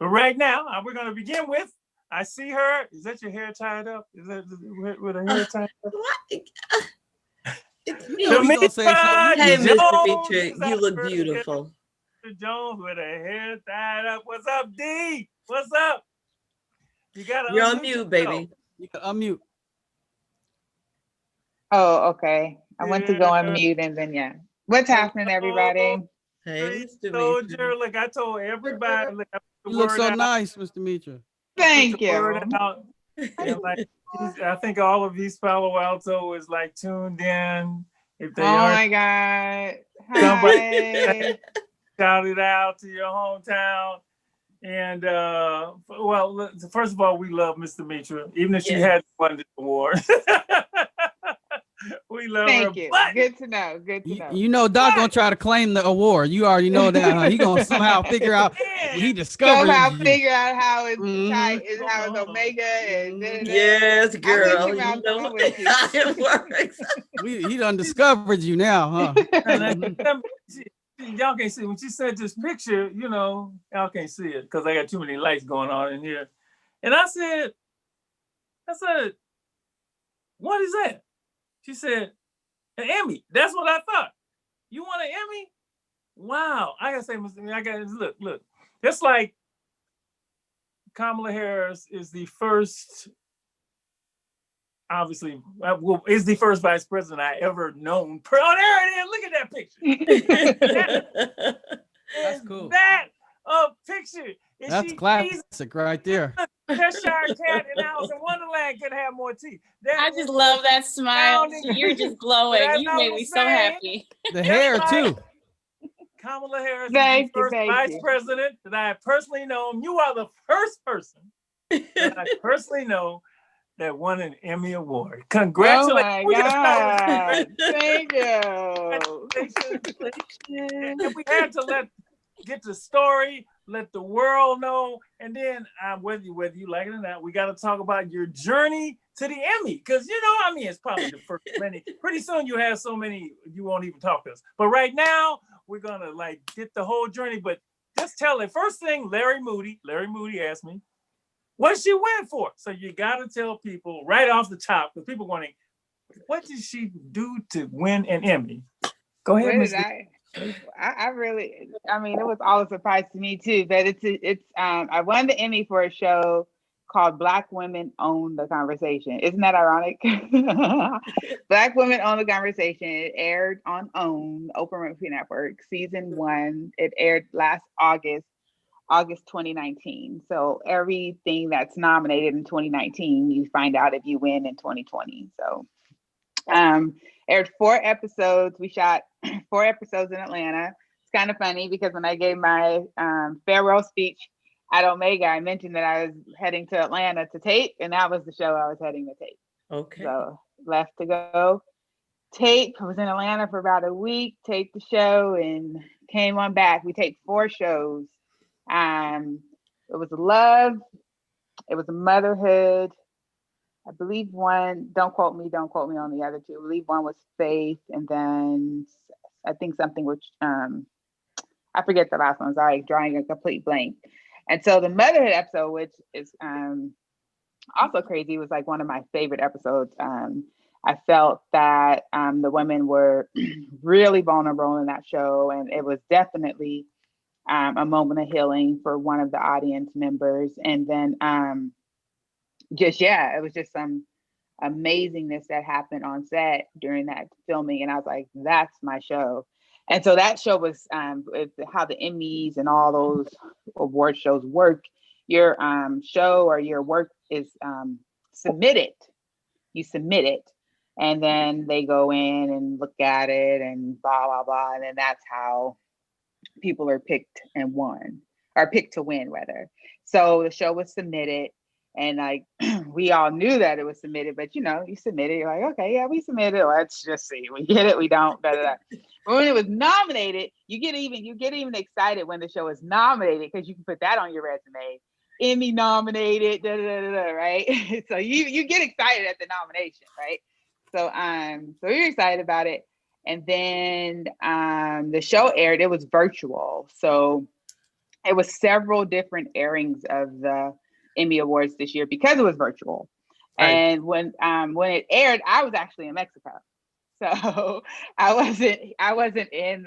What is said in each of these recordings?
But right now, we're going to begin with, I see her. Is that your hair tied up? Is that with her hair tied up? You know he's gonna say something. Hey, Mr. Jones Beatrick, you look beautiful. Demetra Jones with her hair tied up. What's up, D? What's up? You got to You're on mute, baby. You can unmute. Oh, okay. I went to go on mute and then yeah. What's happening, everybody? Hey, Street Mr. Soldier. Beatrick. Look, I told everybody. Look, I put the You look word so out. nice, Mr. Mitra. Thank The word you. out. And like, I think all of East Palo Alto is like tuned in. If they Oh aren't, my God. somebody Hi. shout it out to your hometown. And well, first of all, we love Miss Demetra, even if she Yes. had won this award. We love her. Thank you. But Good to know. Good to know. You know Doc gonna try to claim the award. You already know that. Huh? He gonna somehow figure out he discovered Somehow you. figure out how it's Mhm. is how it's Omega and Yes, girl. I'm with you, You I'm know with you. how it works. He done discovered you now, huh? Mhm. y'all can't see when she sent this picture, you know, y'all can't see it because I got too many lights going on in here. And I said, what is that? She said, an Emmy. That's what I thought. You want an Emmy? Wow. I gotta say, I gotta look. It's like Kamala Harris is the first, obviously, is the first vice president I ever known. Oh, there it is. Look at that picture. That's cool. That picture. That's classic right there. Cheshire Cat in Alice in Wonderland could have more teeth. I just love that smile. You're just glowing. You made me so happy. The hair too. Kamala Harris is Thank the you, first thank vice you. president that I have personally known. You are the first person that I personally know that won an Emmy Award. Oh Congratulations. my We just God. celebrated. Thank you. And we had to get the story, let the world know, and then whether you like it or not, we got to talk about your journey to the Emmy, because you know, I mean, it's probably the first many. Pretty soon you have so many you won't even talk to us. But right now we're gonna like get the whole journey. But just tell it. First thing, Larry Moody asked me, "What did she win for?" So you got to tell people right off the top, because people wondering, what did she do to win an Emmy? Go ahead, Ms. I really, I mean, it was all a surprise to me too, but I won the Emmy for a show called Black Women Own the Conversation. Isn't that ironic? Black Women Own the Conversation. It aired on OWN, Oprah Winfrey Network, season 1. It aired last August 2019. So everything that's nominated in 2019, you find out if you win in 2020. So aired 4 episodes. We shot 4 episodes in Atlanta. It's kind of funny because when I gave my farewell speech at Omega, I mentioned that I was heading to Atlanta to tape, and that was the show I was heading to tape. Okay. So left to go tape. I was in Atlanta for about a week, taped the show, and came on back. We taped 4 shows. It was love. It was motherhood. I believe one, don't quote me on the other 2. I believe one was faith, and then I think something which I forget the last one. Sorry, drawing a complete blank. And so the motherhood episode, which is also crazy, was like one of my favorite episodes. I felt that the women were really vulnerable in that show, and it was definitely a moment of healing for one of the audience members. And then it was just some amazingness that happened on set during that filming, and I was like, that's my show. And so that show was how the Emmys and all those award shows work. Your show or your work is submitted. You submit it, and then they go in and look at it and blah blah blah, and then that's how people are picked and won, or picked to win rather. So the show was submitted. And like we all knew that it was submitted, but you know, you submit it, you're like, okay, yeah, we submitted. Let's just see. We get it, we don't. But when it was nominated, you get even excited when the show is nominated, because you can put that on your resume. Emmy nominated, right? So you get excited at the nomination, right? So we were excited about it. And then the show aired. It was virtual, so it was several different airings of the Emmy Awards this year because it was virtual. Right. And when it aired, I was actually in Mexico. So I wasn't in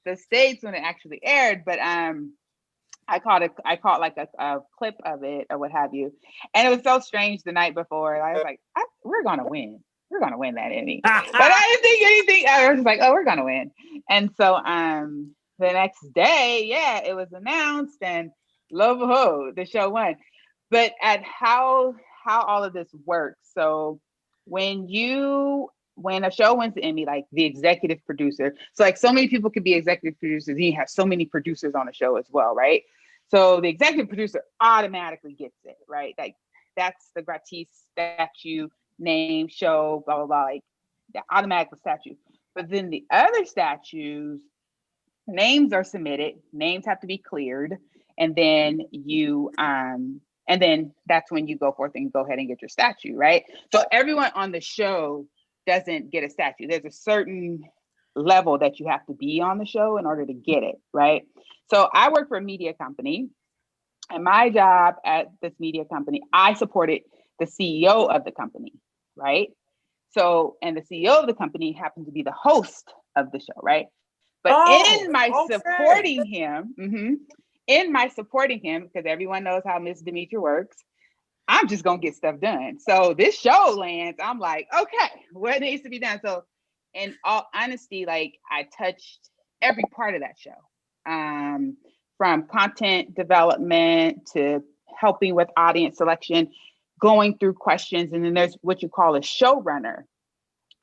the States when it actually aired, but I caught like a clip of it or what have you. And it was so strange the night before. I was like, we're gonna win. We're gonna win that Emmy. But I didn't think anything. I was just like, oh, we're gonna win. And so the next day, yeah, it was announced, and lo and behold, the show won. But at how all of this works. So when a show wins the Emmy, like the executive producer, so like so many people could be executive producers, you have so many producers on a show as well, right? So the executive producer automatically gets it, right? Like that's the gratis statue, name, show, blah, blah, blah, like the automatic statue. But then the other statues, names are submitted, names have to be cleared, and then and then that's when you go forth and go ahead and get your statue, right? So everyone on the show doesn't get a statue. There's a certain level that you have to be on the show in order to get it, right? So I work for a media company, and my job at this media company, I supported the CEO of the company, right? So, and the CEO of the company happened to be the host of the show, right? But supporting him, because everyone knows how Miss Demetra works, I'm just gonna get stuff done. So this show lands, I'm like, okay, what needs to be done? So in all honesty, like I touched every part of that show. From content development to helping with audience selection, going through questions. And then there's what you call a showrunner.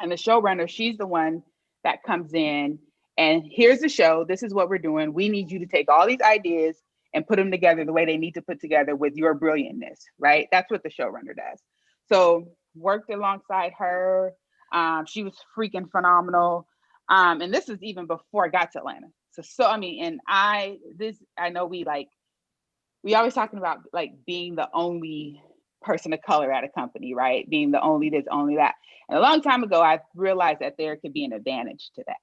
And the showrunner, she's the one that comes in and here's the show. This is what we're doing. We need you to take all these ideas and put them together the way they need to put together with your brilliantness, right? That's what the showrunner does. So worked alongside her. She was freaking phenomenal. And this is even before I got to Atlanta. So I mean, and I know we always talking about like being the only person of color at a company, right? Being the only this, only that. And a long time ago, I realized that there could be an advantage to that.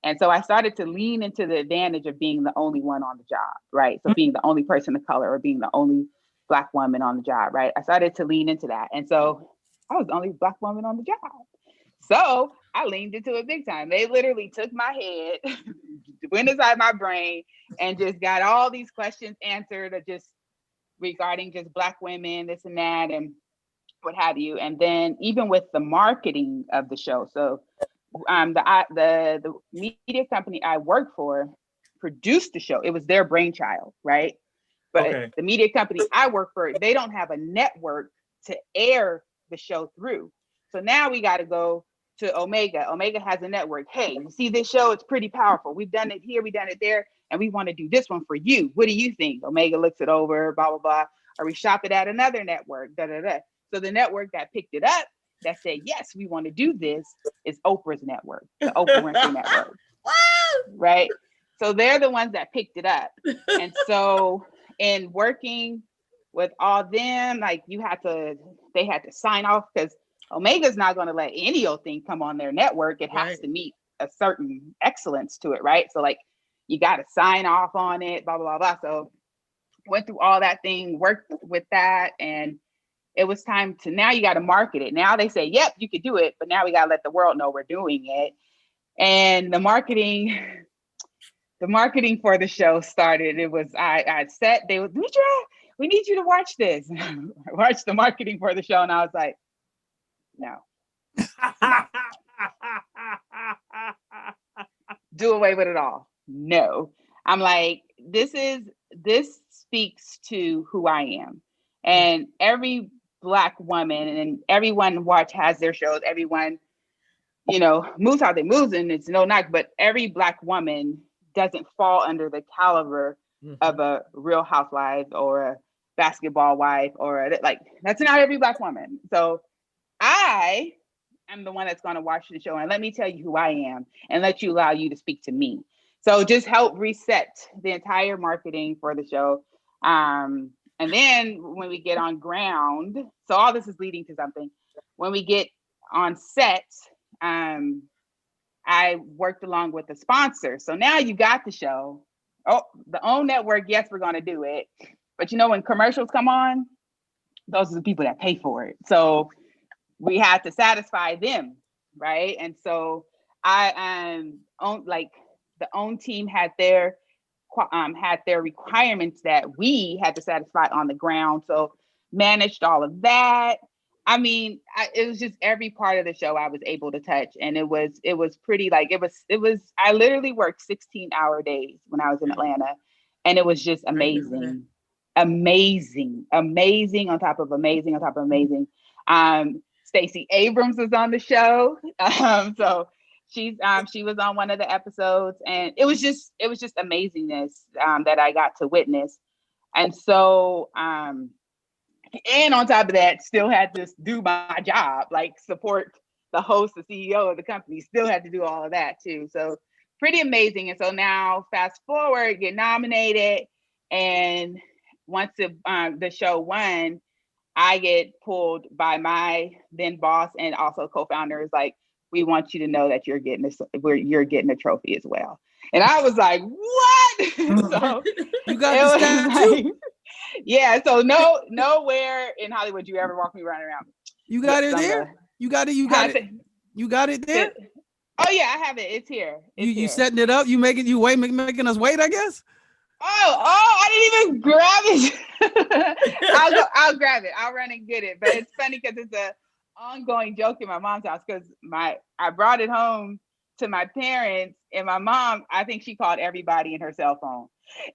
And so I started to lean into the advantage of being the only one on the job, right? So being the only person of color or being the only Black woman on the job, right? I started to lean into that. And so I was the only Black woman on the job. So I leaned into it big time. They literally took my head, went inside my brain, and just got all these questions answered just regarding just Black women, this and that, and what have you. And then even with the marketing of the show. So the media company I work for produced the show. It was their brainchild, right? But the media company I work for, they don't have a network to air the show through. So now we got to go to Omega. Omega has a network. Hey, you see this show? It's pretty powerful. We've done it here, we've done it there, and we want to do this one for you. What do you think? Omega looks it over, blah, blah, blah. Or we shop it at another network, da, da, da. So the network that picked it up, that said, yes, we want to do this, is Oprah's network, the Oprah Winfrey network, right? So they're the ones that picked it up. And so in working with all them, like they had to sign off because Omega's not going to let any old thing come on their network. It has to meet a certain excellence to it, right? So like you got to sign off on it, blah, blah, blah, blah. So went through all that thing, worked with that, and it was time to, now you got to market it. Now they say, yep, you could do it, but now we got to let the world know we're doing it. And the marketing for the show started. It was, I said, they were, Demetra, we need you to watch this. I watched the marketing for the show and I was like, no. Do away with it all. No. I'm like, this speaks to who I am. And every Black woman and everyone has their shows, everyone, moves how they move, and it's no knock, but every Black woman doesn't fall under the caliber of a Real Housewife or a Basketball Wife or that's not every Black woman. So I am the one that's going to watch the show and let me tell you who I am and allow you to speak to me. So just help reset the entire marketing for the show. And then when we get on ground, so all this is leading to something. When we get on set, I worked along with the sponsor. So now you got the show. Oh, the OWN network, yes, we're going to do it. But you know, when commercials come on, those are the people that pay for it. So we had to satisfy them, right? And so I own, like, the OWN team had their requirements that we had to satisfy on the ground. So managed all of that. I mean, it was just every part of the show I was able to touch, and it was pretty, like, it was. I literally worked 16-hour days when I was in Atlanta, and it was just amazing, amazing on top of amazing on top of amazing. Stacey Abrams was on the show, so she was on one of the episodes, and it was just amazingness that I got to witness, and so. And on top of that, still had to do my job, like support the host, the CEO of the company, still had to do all of that too. So pretty amazing. And so now fast forward, get nominated. And once the show won, I get pulled by my then boss and also co-founder is like, we want you to know that you're getting a trophy as well. And I was like, what? So you got the statue? Yeah, so nowhere in Hollywood you ever walk me running around. You got it there? You got it there? Oh yeah, I have it. It's here. You setting it up? You making us wait, I guess? Oh, I didn't even grab it. I'll grab it. I'll run and get it. But it's funny because it's a ongoing joke in my mom's house because I brought it home to my parents, and my mom, I think she called everybody in her cell phone.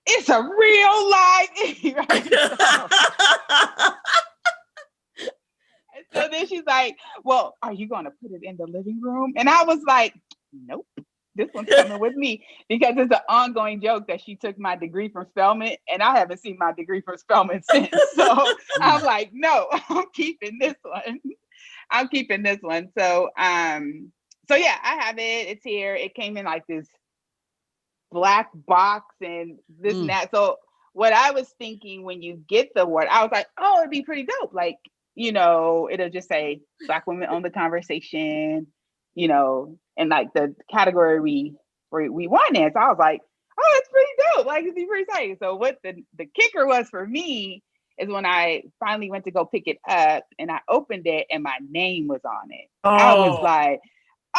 It's a real life Emmy, right? And so then she's like, well, are you going to put it in the living room? And I was like, nope, this one's coming with me, because it's an ongoing joke that she took my degree from Spelman, and I haven't seen my degree from Spelman since. So I'm like, no, I'm keeping this one. So yeah, I have it. It's here. It came in like this black box and this and that. So what I was thinking when you get the award, I was like, oh, it'd be pretty dope. Like, you know, it'll just say Black women own the conversation, you know, and like the category we won in. So I was like, oh, that's pretty dope. Like, it'd be pretty exciting. So what the kicker was for me is when I finally went to go pick it up and I opened it and my name was on it. Oh. I was like,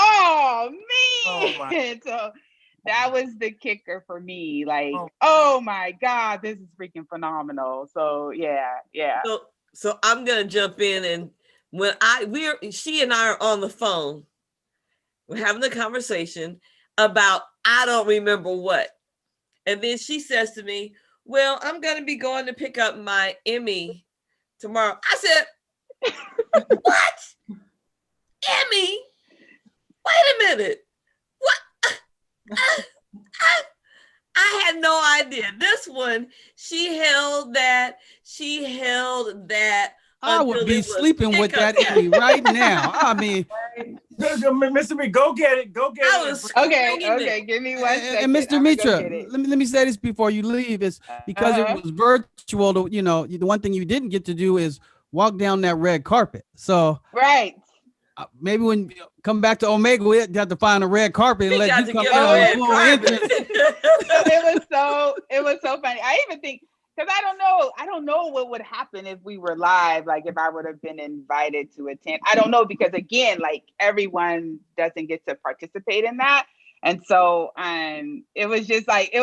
oh man. So that was the kicker for me. Like, oh my God, this is freaking phenomenal. So yeah. So I'm gonna jump in, and when she and I are on the phone, we're having a conversation about I don't remember what. And then she says to me, well, I'm gonna be going to pick up my Emmy tomorrow. I said, what? Emmy? Wait a minute. What? I had no idea. This one, she held that. I would be sleeping with that Emmy right now. I mean, Mr. B, go get it. Okay. Give me one second. And Mr. Mitra, let me say this before you leave. Is because it was virtual. You know, the one thing you didn't get to do is walk down that red carpet. So right. Maybe when you come back to Omega, we have to find a red carpet and let you come out. It was so funny. I even think, because I don't know what would happen if we were live, like if I would have been invited to attend. I don't know, because again, like everyone doesn't get to participate in that. And so it was just like, it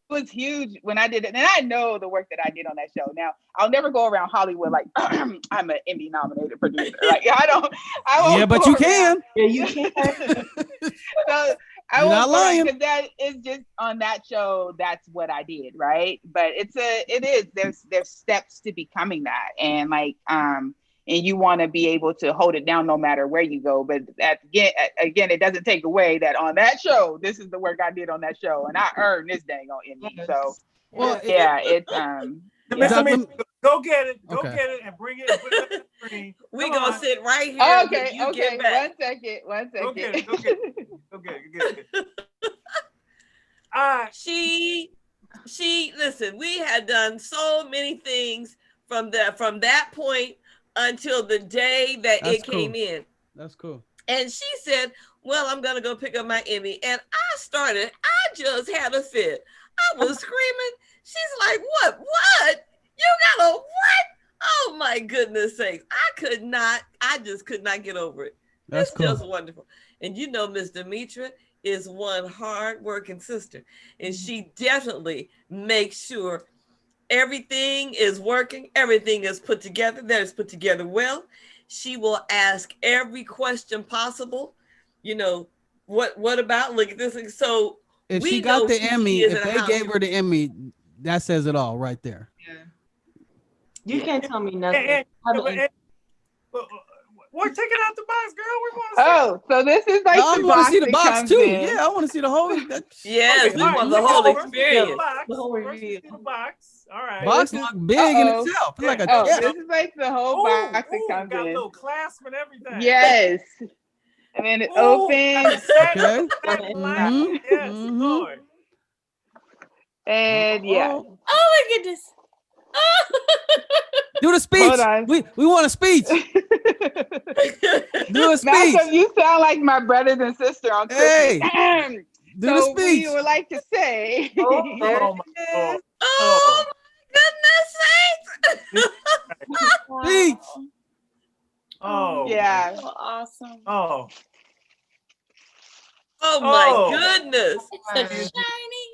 was huge when I did it. And I know the work that I did on that show. Now, I'll never go around Hollywood like I'm an Emmy nominated producer. Like I won't. Yeah, but you can. Yeah, you can. So I won't lie, because that is just on that show. That's what I did, right? But there's steps to becoming that, and like and you want to be able to hold it down no matter where you go. But again, it doesn't take away that on that show, this is the work I did on that show, and I earned this dang on Emmy. So it's Go get it. Go get it and bring it and put it on the screen. We're going to sit right here. Okay. One second. Go get it. She listen, we had done so many things from that point until the day that it came in. That's cool. And she said, well, I'm going to go pick up my Emmy. And I just had a fit. I was screaming. She's like, what? You got a what? Oh my goodness sakes. I just could not get over it. That's It's cool. just wonderful. And you know, Miss Demetra is one hard-working sister. And she definitely makes sure everything is working, everything is put together, that is put together well. She will ask every question possible. You know, what about, look at this. So If we she got know the who she Emmy, is if in the they house. gave her the Emmy, that says it all right there. Yeah. You can't tell me nothing. We're taking out the box, girl. We want to Oh, so this is like I the want to box see the that box comes too. in. Yeah, I want to see the whole. Yes, Okay, we all right, want the take whole over. experience. The whole First, reveal. see the box. All right. Box look big in itself. It's like a Oh, chest. this is like the whole box that comes got a in. little clasp and everything. Yes. And then it Ooh, opens. Okay. Mm-hmm. Yes, Mhm. Lord. And yeah. Oh my goodness. Do the speech. Hold on. We want a speech. Do a speech. Malcolm, you sound like my brothers and sister on Hey, Christmas. do So the speech. we would like to say. Oh, there Oh, my it Lord. is. Oh my goodness sakes. Speech. Oh. Yeah. So awesome. Oh. Oh my Oh. goodness. It's so shiny.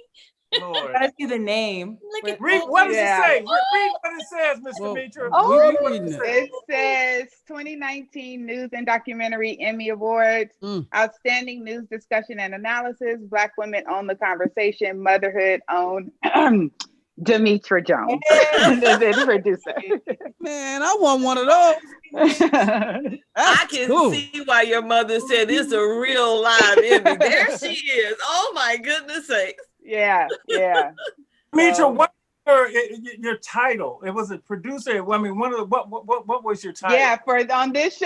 Lord. Gotta see the name. Look at Read that. what does Yeah. it say? Read what it says, Mr. Well, Demetra. Oh. Read what reading it it. says. It says 2019 News and Documentary Emmy Awards, Outstanding News Discussion and Analysis, Black Women Own the Conversation, Motherhood Own Demetra Jones, the producer. Man, I want one of those. I That's can cool. see why your mother said it's a real live Emmy. There she is. Oh my goodness sakes. Yeah. Demetra, So- what your title? It was a producer. I mean, one of the what was your title? Yeah, on this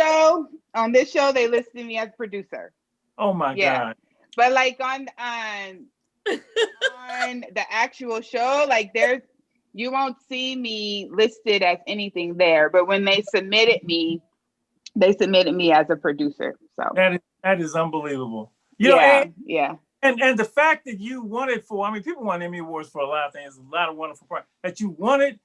show they listed me as producer. Oh my God. But like on the actual show, like you won't see me listed as anything there. But when they submitted me as a producer. So That is unbelievable. You know, yeah. And the fact that you won it for, I mean, people won Emmy Awards for a lot of things, a lot of wonderful parts, that you won it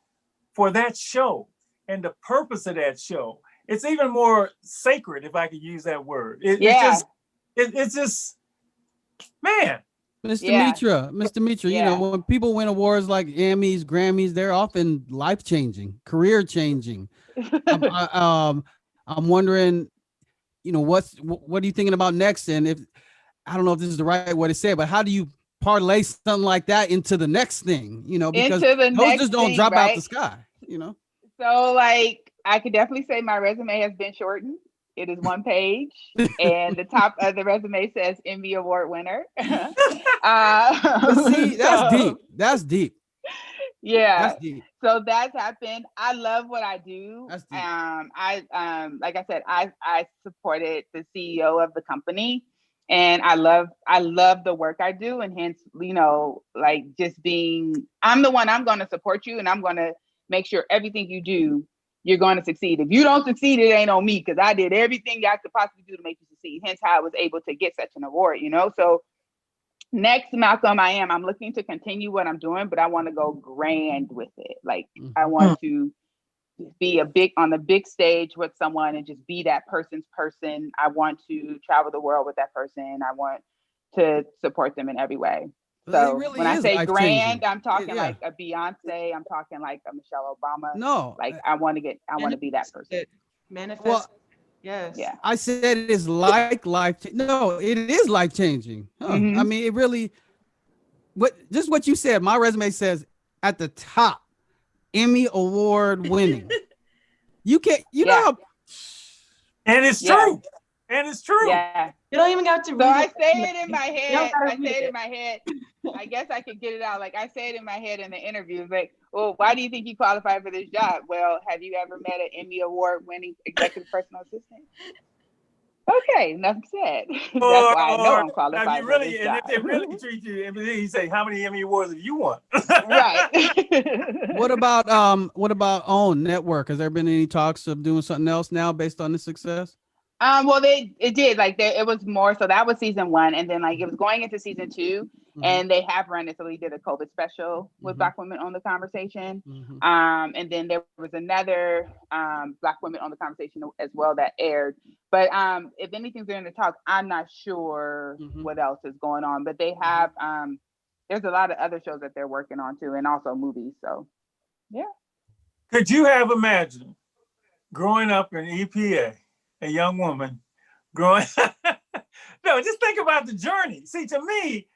for that show and the purpose of that show. It's even more sacred, if I could use that word. It's just, man. Mr. Yeah. Mitra, you know, when people win awards like Emmys, Grammys, they're often life-changing, career-changing. I'm wondering, you know, what are you thinking about next? And if, I don't know if this is the right way to say it, but how do you parlay something like that into the next thing? You know, because those just don't drop out the sky, you know? So like, I could definitely say my resume has been shortened. It is one page, and the top of the resume says Emmy Award winner. But see, that's deep. Yeah. That's deep. So that's happened. I love what I do. That's deep. Like I said, I supported the CEO of the company, and I love the work I do, and hence, you know, like just I'm the one, I'm going to support you, and I'm going to make sure everything you do, you're going to succeed. If you don't succeed, it ain't on me, because I did everything I could possibly do to make you succeed. Hence how I was able to get such an award, you know? So next, Malcolm, I'm looking to continue what I'm doing, but I want to go grand with it. Like I want to be on the big stage with someone and just be that person's person. I want to travel the world with that person. I want to support them in every way. So really when I say life-changing. grand, I'm talking like a Beyonce. I'm talking like a Michelle Obama. No, like I want to be that person. Manifest. Well, yes. Yeah. I said it is like life. No, it is life changing. I mean, it really. Just what you said. My resume says at the top, Emmy Award winning. You can't. You know. And it's true. And it's true. Yeah. You don't even got to read So I it. say it in my head. gotta I read say it it. in my head. I guess I could get it out. Like I say it in my head in the interview. Like, well, why do you think you qualify for this job? Well, have you ever met an Emmy Award winning executive personal assistant? Okay, enough said. That's why I know I'm qualified for this job. And if they really treat you, and then you say, how many Emmy Awards have you won? Right. What about OWN Network? Has there been any talks of doing something else now based on the success? Well, it did like it was more. So that was season 1, and then like it was going into season 2, and they have run it. So we did a COVID special with Black women on the conversation. And then there was another Black women on the conversation as well that aired. But if anything's in the talks, I'm not sure what else is going on. But they have there's a lot of other shows that they're working on too, and also movies. So yeah. Could you have imagined growing up in EPA, a young woman growing no, just think about the journey. See, to me,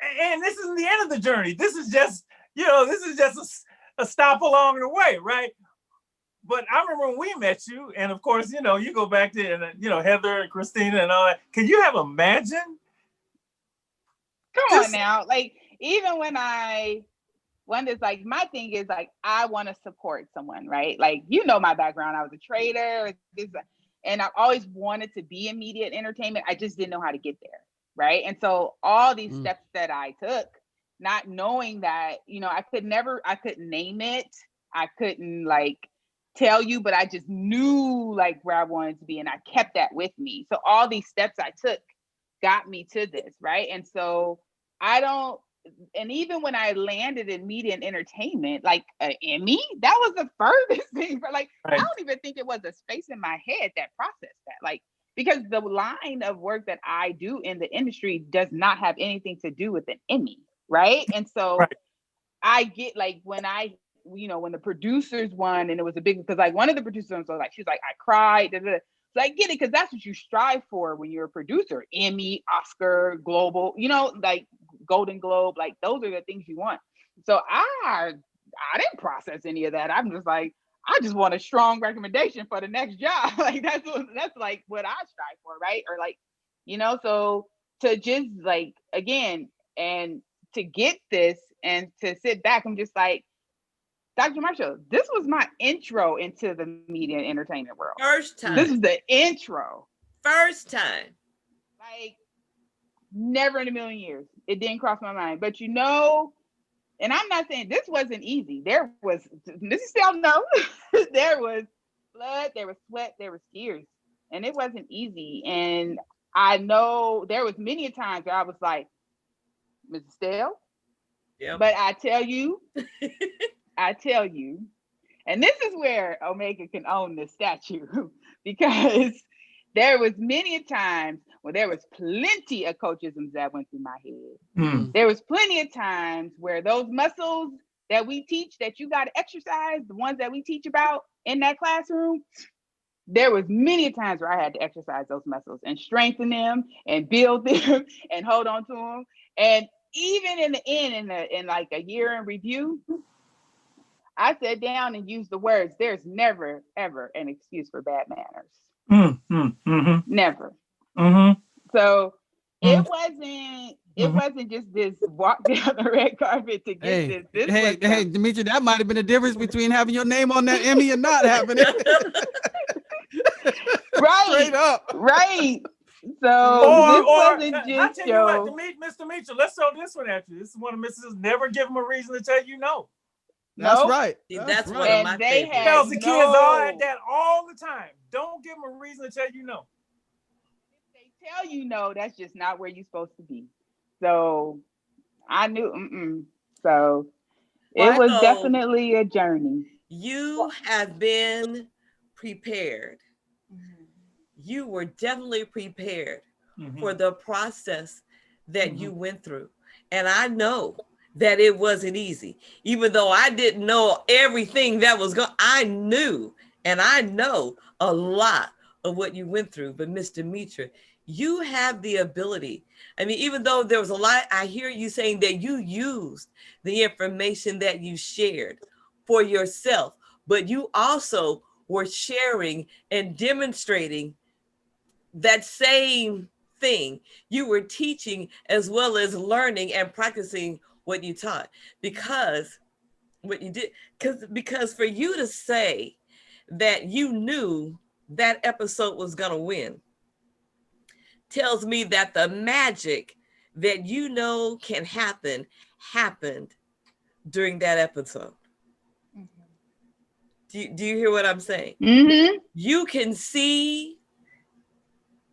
and this isn't the end of the journey. This is just, this is just a stop along the way, right? But I remember when we met you, and of course, you go back to, Heather and Christina and all that. Can you have imagined? Come on now. Like, even when it's like, my thing is like, I want to support someone, right? Like, my background, I was a trader, and I've always wanted to be in media and entertainment. I just didn't know how to get there, right? And so all these steps that I took, not knowing that, I couldn't name it. I couldn't like tell you, but I just knew like where I wanted to be, and I kept that with me. So all these steps I took got me to this, right? And so and even when I landed in media and entertainment, like an Emmy, that was the furthest thing. But like, right. I don't even think it was a space in my head that processed that. Like, because the line of work that I do in the industry does not have anything to do with an Emmy, right? And so right. I get like when the producers won, and it was a big, because like one of the producers was like, she's like, I cried. Da, da, da. So I get it, because that's what you strive for when you're a producer. Emmy, Oscar, Global, like Golden Globe, like those are the things you want. So I didn't process any of that. I'm just like, I just want a strong recommendation for the next job. Like that's like what I strive for, right? Or like, so to just like, again, and to get this and to sit back, I'm just like, Dr. Marshall, this was my intro into the media and entertainment world. First time. This is the intro. First time. Like, never in a million years. It didn't cross my mind. But and I'm not saying this wasn't easy. There was, this is still no, there was blood, there was sweat, there was tears. And it wasn't easy. And I know there was many times where I was like, Mrs. Stell, yep. But I tell you, and this is where Omega can own the statue, because there was many times where there was plenty of coachisms that went through my head. There was plenty of times where those muscles that we teach, that you got to exercise, the ones that we teach about in that classroom, there was many times where I had to exercise those muscles and strengthen them and build them and hold on to them. And even in the end, in like a year in review, I sat down and used the words, there's never, ever an excuse for bad manners. Never. So it wasn't just this walk down the red carpet to get this. Hey, Demetra, that might have been the difference between having your name on that Emmy and not having it. Right. Straight up. Right. So this wasn't just Mr. Mitchell, let's throw this one at you. This is one of Mrs. Never give them a reason to tell you no. That's right. That's one of my favorites. Tells the kids that all the time. Don't give them a reason to tell you no. If they tell you no, that's just not where you're supposed to be. So I knew. So it was definitely a journey. You have been prepared. You were definitely prepared for the process that you went through. And I know that it wasn't easy. Even though I didn't know everything that was going, I knew and I know a lot of what you went through. But Miss Demetra, you have the ability. I mean, even though there was a lot, I hear you saying that you used the information that you shared for yourself, but you also were sharing and demonstrating that same thing. You were teaching as well as learning and practicing what you taught, because what you did, because for you to say that you knew that episode was going to win tells me that the magic that can happen happened during that episode. Do you hear what I'm saying? You can see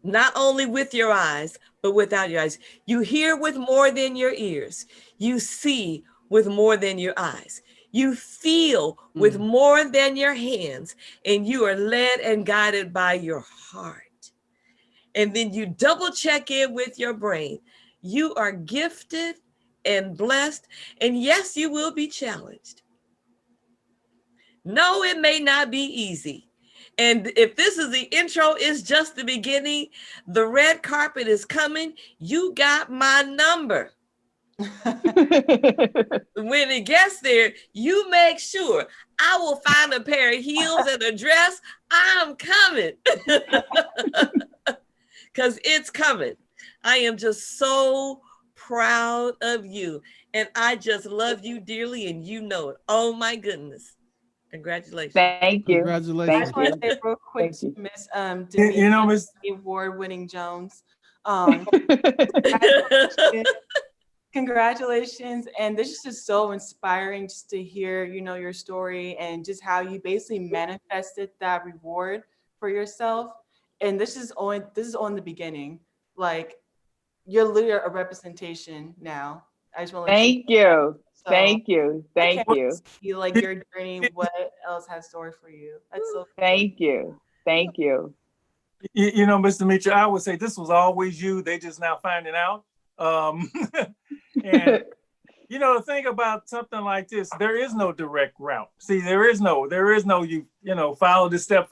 not only with your eyes, but without your eyes. You hear with more than your ears. You see with more than your eyes. You feel with more than your hands, and you are led and guided by your heart. And then you double check in with your brain. You are gifted and blessed, and yes, you will be challenged. No, it may not be easy. And if this is the intro, it's just the beginning. The red carpet is coming. You got my number. When it gets there, you make sure I will find a pair of heels and a dress. I'm coming. Because it's coming. I am just so proud of you. And I just love you dearly, and you know it. Oh my goodness. Congratulations. Thank you. Congratulations. I just want to say real quick Thank you. to Miss You know, Demetra, Miss, award-winning Jones. Congratulations. And this is just so inspiring just to hear, you know, your story and just how you basically manifested that reward for yourself. And this is only the beginning. Like, you're literally a representation now. I just want to Thank you. So, Thank you. Thank you. see like your journey, what else has story for you. That's so Thank you. Thank you. you know, Mr. Demetra, I would say this was always you. They just now finding out. And you know, the thing about something like this, there is no direct route. See, there is no, you know, follow the step.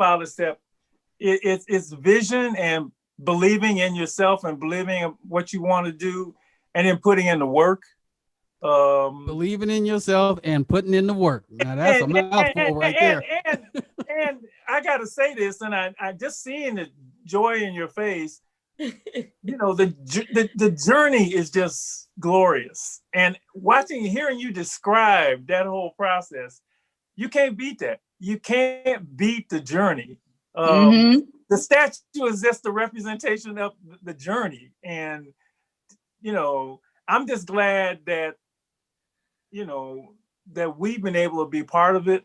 It's vision and believing in yourself and believing in what you want to do, and then putting in the work. Believing in yourself and putting in the work. Now that's a mouthful right there. And I got to say this, and I just seeing the joy in your face. You know, the journey is just glorious, and hearing you describe that whole process, you can't beat that. You can't beat the journey. The statue is just the representation of the journey, and you know, I'm just glad that, you know, that we've been able to be part of it,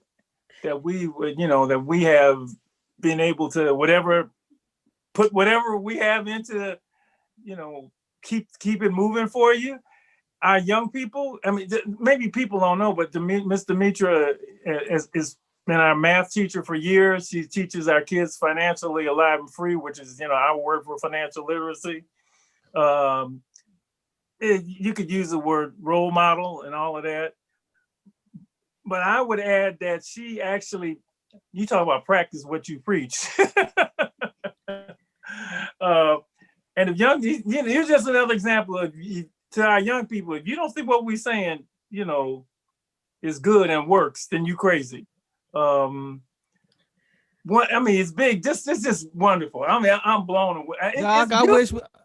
that we have been able to put whatever we have into, you know, keep it moving for you. Our young people, I mean, maybe people don't know, but Miss Demetra has been our math teacher for years. She teaches our kids Financially Alive and Free, which is, you know, our word for financial literacy. You could use the word role model and all of that. But I would add that she actually, you talk about practice what you preach. And if here's just another example of, to our young people, if you don't think what we're saying, you know, is good and works, then you crazy. It's big. This is just wonderful. I mean, I'm blown away. Doc,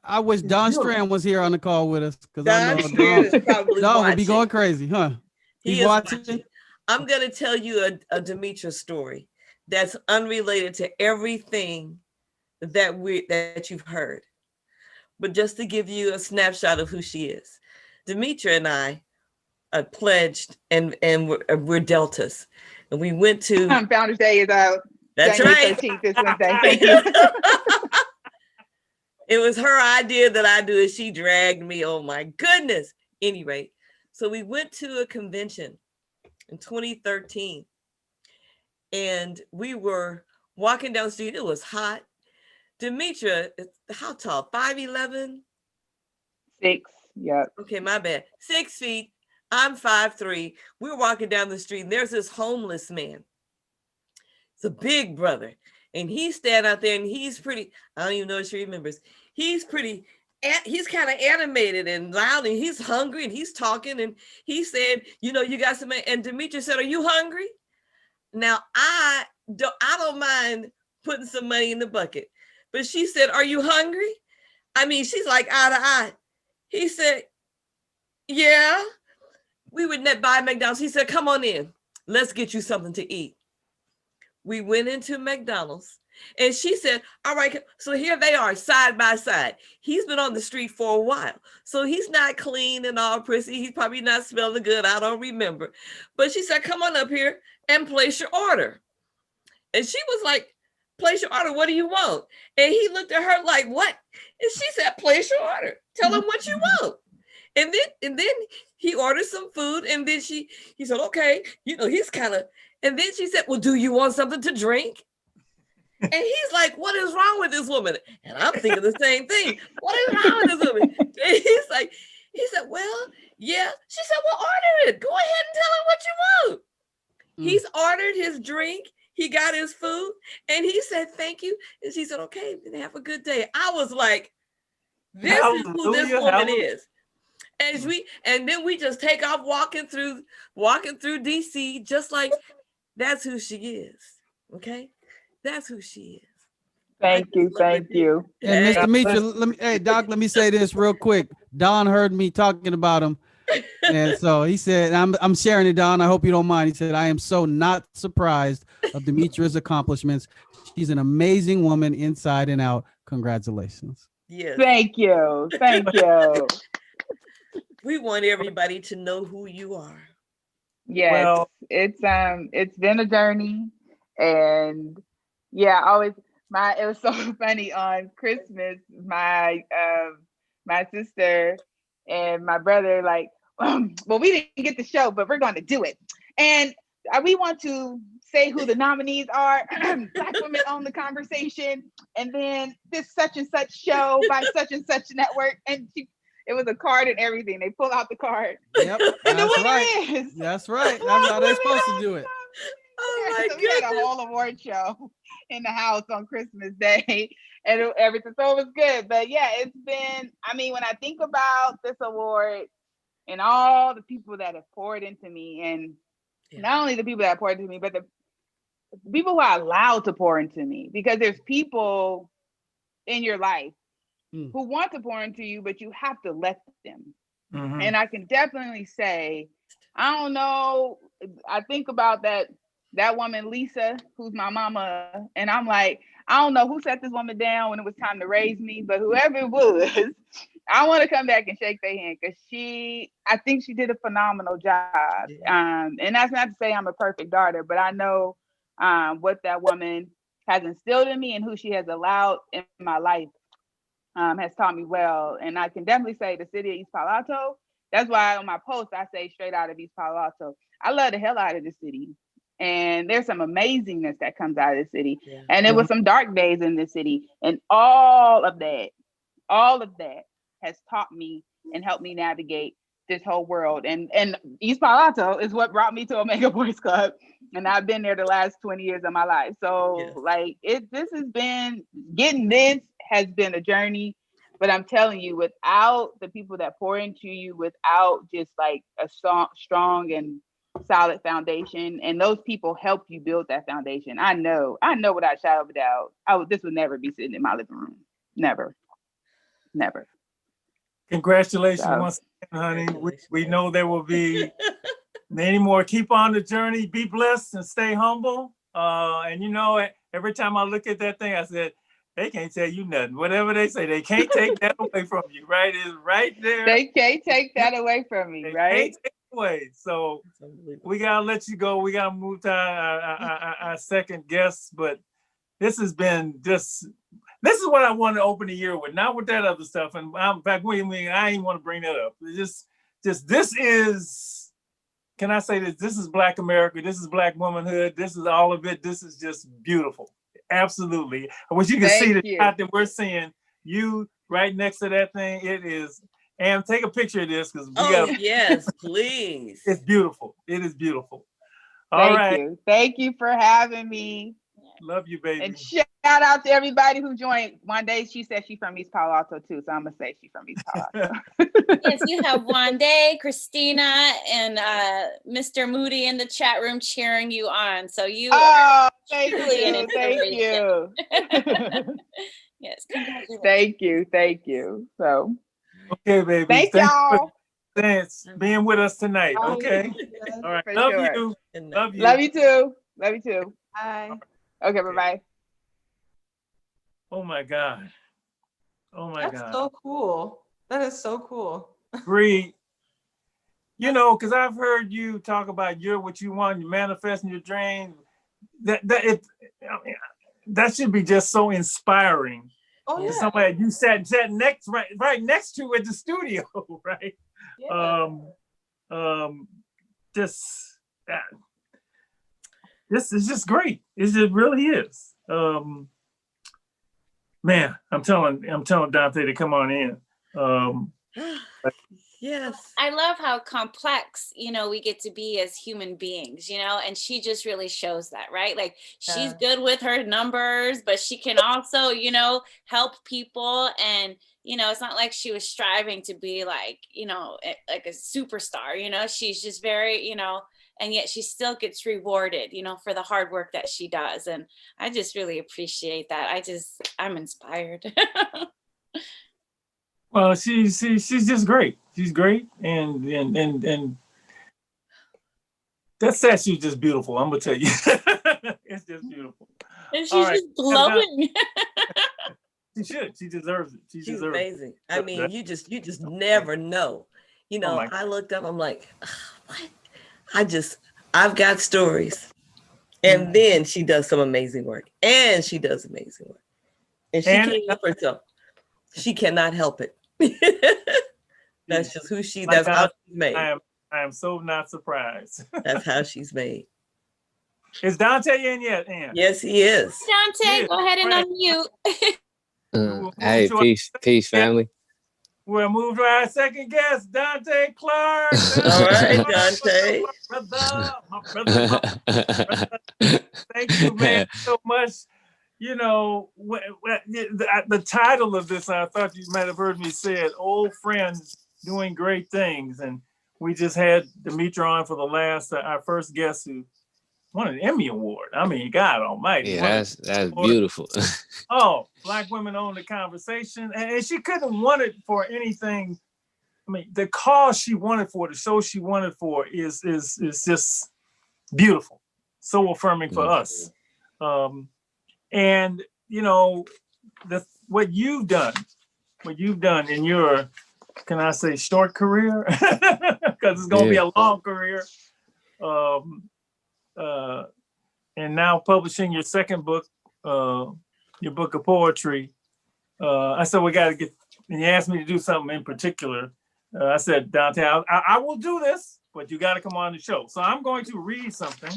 I wish Don Strand was here on the call with us, because I know Strand is probably Don would watching. be going crazy, huh? He is watching. I'm going to tell you a Demetra story that's unrelated to everything that you've heard, but just to give you a snapshot of who she is. Demetra and I are pledged, and we're Deltas, and we went to Founders Day is out. That's January right. 13th this Wednesday. Thank you. It was her idea that I do it. She dragged me. Oh my goodness. Anyway, so we went to a convention in 2013, and we were walking down the street. It was hot. Demetra, how tall? 5'11"? 6. Yep. Okay, my bad. 6 feet. I'm 5'3". We were walking down the street, and there's this homeless man. It's a big brother, and he's standing out there, and he's pretty, I don't even know if she remembers. He's pretty, he's kind of animated and loud, and he's hungry, and he's talking, and he said, you know, you got some, and Demetra said, are you hungry? Now, I don't mind putting some money in the bucket, but she said, are you hungry? I mean, she's like eye to eye. He said, yeah. We would buy McDonald's. He said, come on in. Let's get you something to eat. We went into McDonald's, and she said, all right, so here they are side by side. He's been on the street for a while, so he's not clean and all prissy. He's probably not smelling good. I don't remember. But she said, come on up here and place your order. And she was like, place your order. What do you want? And he looked at her like, what? And she said, place your order. Tell him what you want. And then he ordered some food. And then he said, okay, he's kind of, and then she said, well, do you want something to drink? And he's like, what is wrong with this woman? And I'm thinking the same thing. What is wrong with this woman? And he said, well, yeah. She said, well, order it. Go ahead and tell him what you want. He's ordered his drink. He got his food. And he said, thank you. And she said, okay, then have a good day. I was like, this is who this woman is. And then we just take off walking through DC, just like that's who she is. Okay? That's who she is. Thank you. And Mr. Demetra, Doc, let me say this real quick. Don heard me talking about him. And so he said, I'm sharing it, Don. I hope you don't mind. He said, I am so not surprised of Demetra's accomplishments. She's an amazing woman inside and out. Congratulations. Yes. Thank you. We want everybody to know who you are. Yes, well, it's been a journey, and yeah, it was so funny on Christmas. My sister and my brother well, we didn't get the show, but we're going to do it, and we want to say who the nominees are. Black women own the conversation, and then this such and such show by such and such network, and it was a card and everything. They pull out the card. Yep, and that's right. That's right. That's how they're supposed to do it. Oh my goodness. We had a whole award show in the house on Christmas Day and everything. So it was good. But yeah, it's been, when I think about this award and all the people that have poured into me, and not only the people that have poured into me, but the people who are allowed to pour into me, because there's people in your life who want to pour into you, but you have to let them. Mm-hmm. And I can definitely say, I don't know, I think about that woman, Lisa, who's my mama, and I'm like, I don't know who set this woman down when it was time to raise me, but whoever it was, I want to come back and shake their hand, because I think she did a phenomenal job. Yeah. And that's not to say I'm a perfect daughter, but I know what that woman has instilled in me and who she has allowed in my life. Has taught me well. And I can definitely say the city of East Palo Alto. That's why on my post, I say straight out of East Palo Alto. I love the hell out of the city. And there's some amazingness that comes out of the city. Yeah. And there was some dark days in the city. And all of that has taught me and helped me navigate this whole world. And East Palo Alto is what brought me to Omega Boys Club. And I've been there the last 20 years of my life. So this has been, getting this has been a journey, but I'm telling you, without the people that pour into you, without just like a strong and solid foundation, and those people help you build that foundation. I know without a shadow of a doubt, this would never be sitting in my living room. Never. Congratulations once again, honey. We know there will be many more. Keep on the journey. Be blessed and stay humble. And every time I look at that thing, I said, they can't tell you nothing. Whatever they say, they can't take that away from you, right? It's right there. They can't take that away from me, right? Can't take it away. So we gotta let you go. We gotta move to our second guest. But this has been this is what I want to open the year with, not with that other stuff. And in fact, I ain't want to bring that up. It's just this is. Can I say this? This is Black America. This is Black womanhood. This is all of it. This is just beautiful. Absolutely. I wish you could see the shot that we're seeing. You right next to that thing. It is. And take a picture of this, because yes, please. It's beautiful. It is beautiful. Thank you for having me. Love you, baby. And shout out to everybody who joined. One day she said she's from East Palo Alto too, so I'm gonna say she's from East Palo Alto. Yes, you have Wande, Christina, and Mr. Moody in the chat room cheering you on. So you are thank you. Yes, congratulations. Thank you. So okay, baby. Thank y'all. Thanks for being with us tonight. Okay. All right. Love you. Love you too. Bye. Okay, bye-bye. Oh my God. That's so cool. That is so cool. Bree, because I've heard you talk about what you want, you manifesting your dream. that should be just so inspiring. Oh yeah. Somebody you sat right next to at the studio, right? Yeah. This is just great. It really is. Man, I'm telling Donte to come on in. Yes. I love how complex, we get to be as human beings, and she just really shows that, right? Like she's good with her numbers, but she can also, help people. And, it's not like she was striving to be like, like a superstar, she's just very, and yet she still gets rewarded, for the hard work that she does. And I just really appreciate that. I'm inspired. Well, she's just great. She's great, and that statue's just beautiful. I'm gonna tell you, it's just beautiful. And she's just glowing. She should. She deserves it. She's amazing. I mean, you just never know. I looked up. I'm like, what? I've got stories, and then she does some amazing work, and she can't help herself. She cannot help it. That's just who she. That's how she's made. I am so not surprised. That's how she's made. Is Donte in yet, Ann? Yes, he is. Donte, go ahead and unmute. Hey, peace, family. We'll move to our second guest, Donte Clark. All right, Donte. My brother. Thank you, man, so much. The title of this, I thought you might have heard me say it, Old Friends Doing Great Things. And we just had Demetra on for the last, our first guest who won an Emmy Award. I mean, God almighty. Yeah, that's beautiful. Oh, Black women own the conversation. And she couldn't have won it for anything. I mean, the cause she won it for, the show she won it for is just beautiful. So affirming for us. And what you've done in your, can I say, short career? Because it's gonna be a long career. And now publishing your second book, your book of poetry. I said we got to get. And you asked me to do something in particular. I said, Donte, I will do this, but you got to come on the show. So I'm going to read something.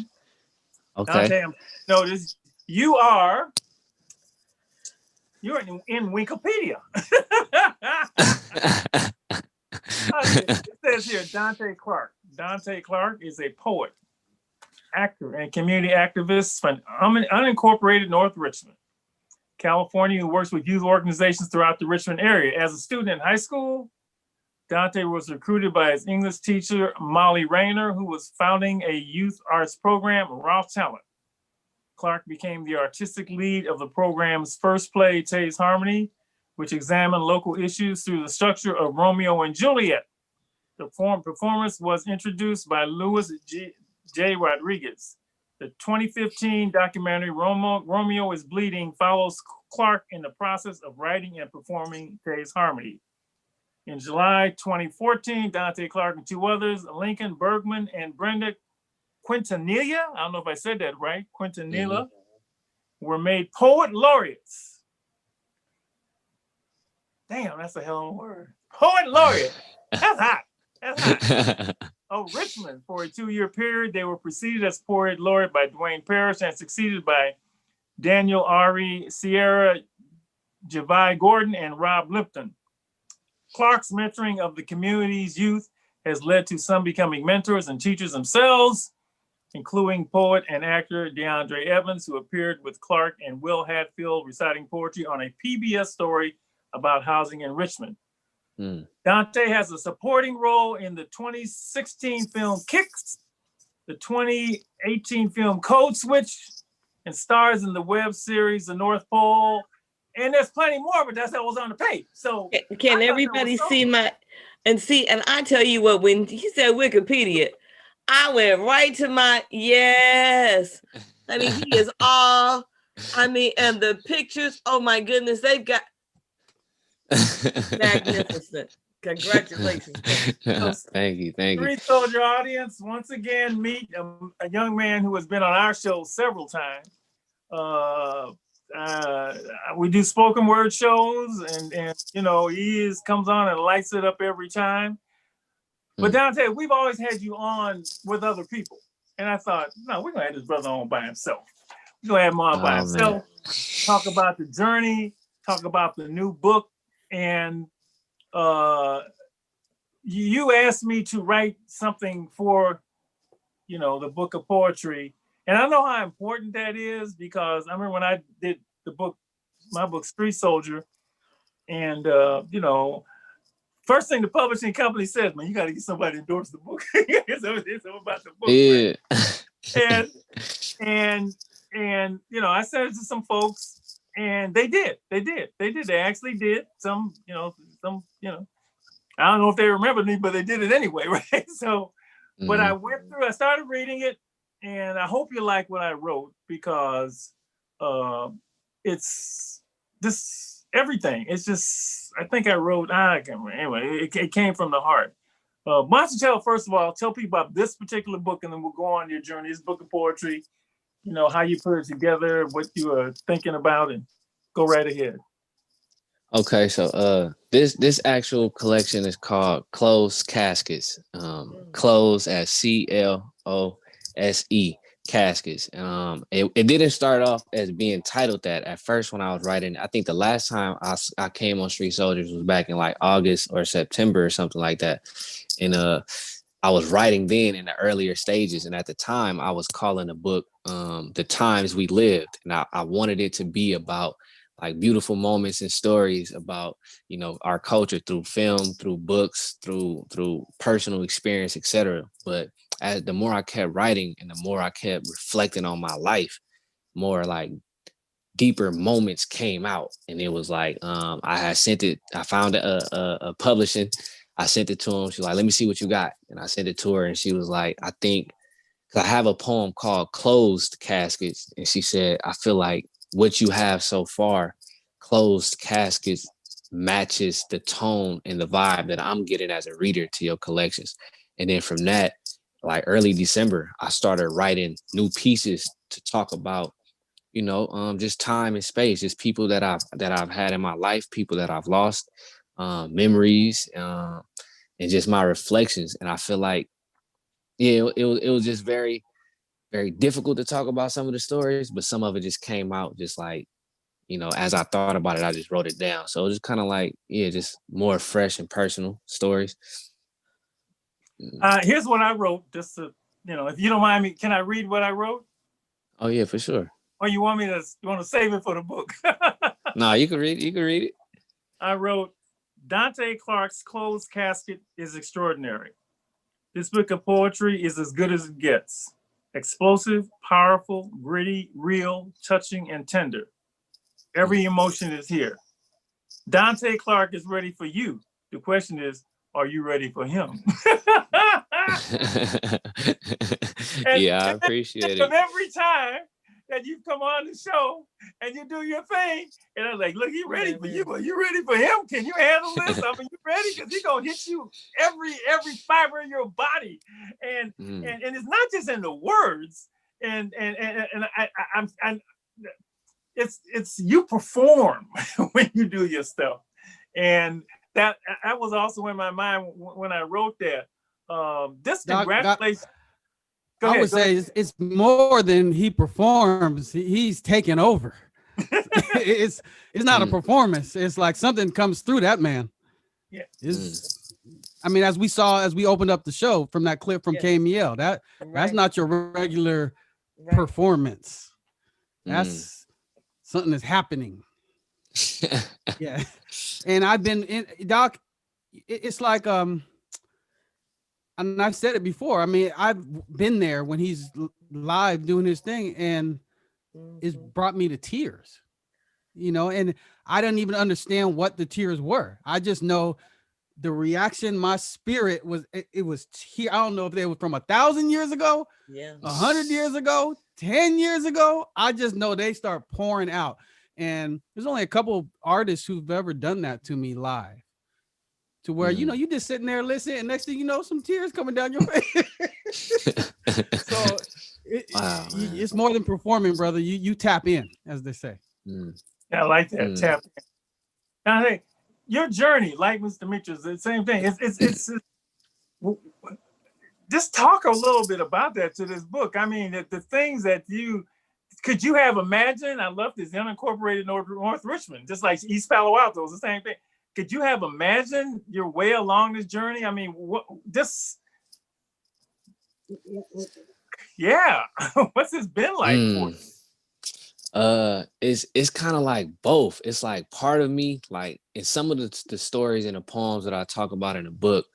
Okay. Donte, notice. You're in Wikipedia. It says here, Donte Clark. Donte Clark is a poet, actor, and community activist from unincorporated North Richmond, California, who works with youth organizations throughout the Richmond area. As a student in high school, Donte was recruited by his English teacher, Molly Rayner, who was founding a youth arts program, Raw Talent. Clark became the artistic lead of the program's first play, Tay's Harmony, which examined local issues through the structure of Romeo and Juliet. The performance was introduced by Louis J. Rodriguez. The 2015 documentary Romeo is Bleeding follows Clark in the process of writing and performing Tay's Harmony. In July 2014, Donte Clark and two others, Lincoln Bergman and Brenda Quintanilla, I don't know if I said that right, Quintanilla, were made poet laureates. Damn, that's a hell of a word. Poet laureate. That's hot. Oh, Richmond. For a 2-year period, they were preceded as poet laureate by Dwayne Parrish and succeeded by Daniel Ari, Sierra, Javai Gordon, and Rob Lipton. Clark's mentoring of the community's youth has led to some becoming mentors and teachers themselves, including poet and actor DeAndre Evans, who appeared with Clark and Will Hatfield reciting poetry on a PBS story about housing in Richmond. Donte has a supporting role in the 2016 film Kicks, the 2018 film Code Switch, and stars in the web series The North Pole. And there's plenty more, but that's what was on the page. So can everybody see and I tell you what, when he said Wikipedia, I went right to my, yes. I mean, he is all, and the pictures, oh my goodness, they've got magnificent. Congratulations. Thank you. Street Soldier audience, once again, meet a young man who has been on our show several times. we do spoken word shows, and you know, he comes on and lights it up every time. But Donte, we've always had you on with other people, and I thought, no, we're gonna have this brother on by himself. We're gonna have him on by himself. Talk about the journey, talk about the new book, and you asked me to write something for, you know, the book of poetry. And I know how important that is, because I remember when I did my book, Street Soldier, and, you know, first thing the publishing company says, man, you got to get somebody to endorse the book. It's about the book. Yeah. Right? And, you know, I sent it to some folks, and they did. They actually did. Some, you know, I don't know if they remembered me, but they did it anyway, right? So, but I went through, I started reading it, and I hope you like what I wrote, because it's this everything. It's just, I think I wrote, I can't remember. Anyway, it came from the heart. Why don't you first of all, tell people about this particular book, and then we'll go on your journey, this book of poetry, you know, how you put it together, what you are thinking about, and go right ahead. Okay, so this actual collection is called Closed Caskets. Closed as CLOSE Caskets. It didn't start off as being titled that at first when I was writing. I think the last time I came on Street Soldiers was back in like August or September or something like that. And I was writing then in the earlier stages, and at the time I was calling the book The Times We Lived, and I wanted it to be about like beautiful moments and stories about, you know, our culture through film, through books, through personal experience, etc. But as the more I kept writing and the more I kept reflecting on my life, more like deeper moments came out. And it was like, I had sent it, I found a publishing, I sent it to him. She was like, let me see what you got. And I sent it to her, and she was like, I think, because I have a poem called Closed Caskets. And she said, I feel like what you have so far, Closed Caskets, matches the tone and the vibe that I'm getting as a reader to your collections. And then from that, like early December, I started writing new pieces to talk about, you know, just time and space, just people that I've had in my life, people that I've lost, memories, and just my reflections. And I feel like, yeah, it was just very, very difficult to talk about some of the stories, but some of it just came out just like, you know, as I thought about it, I just wrote it down. So it was kind of like, yeah, just more fresh and personal stories. Here's what I wrote, just to, you know, if you don't mind me, can I read what I wrote? Oh yeah, for sure. Or you want to save it for the book? No, you can read it. I wrote, Donte Clark's Closed Casket is extraordinary. This book of poetry is as good as it gets. Explosive, powerful, gritty, real, touching, and tender. Every emotion is here. Donte Clark is ready for you. The question is, are you ready for him? Yeah, I appreciate it. Every time that you come on the show and you do your thing, and I'm like, look, he's ready for you. Are you ready for him? Can you handle this? I mean, you ready? Because he's gonna hit you every fiber in your body, and it's not just in the words, and I'm it's you perform when you do your stuff, and that was also in my mind when I wrote that. Congratulations. I would say it's more than he performs. He's taking over. It's not a performance. It's like something comes through that man. Yeah. I mean, as we opened up the show from that clip from KMEL, that's not your regular performance. That's something that's happening. Yeah. And I've been in, Doc, it's like, and I've said it before. I mean, I've been there when he's live doing his thing, and it's brought me to tears, you know, and I didn't even understand what the tears were. I just know the reaction, my spirit was, it was here. I don't know if they were from 1,000 years ago, 100 years ago, 10 years ago. I just know they start pouring out. And there's only a couple artists who've ever done that to me live, to where, you know, you just sitting there listening, and next thing you know, some tears coming down your face. So it's more than performing, brother. You tap in, as they say. Yeah, I like that. Tap in. Now, hey, your journey, like Mr. Demetra's, the same thing. It's just talk a little bit about that to this book. I mean, the things that could you have imagined? I love this unincorporated North Richmond, just like East Palo Alto, it's the same thing. Could you have imagined your way along this journey? I mean, yeah, what's this been like for you? It's kind of like both. It's like part of me, like in some of the stories and the poems that I talk about in the book,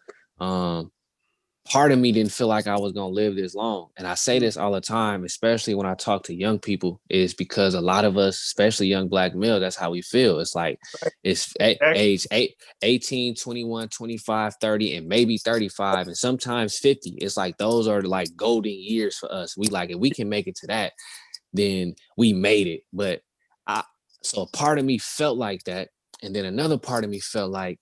part of me didn't feel like I was gonna live this long. And I say this all the time, especially when I talk to young people, is because a lot of us, especially young Black males, that's how we feel. It's like it's age 18, 21, 25, 30, and maybe 35, and sometimes 50. It's like those are like golden years for us. We like, if we can make it to that, then we made it. But so a part of me felt like that. And then another part of me felt like,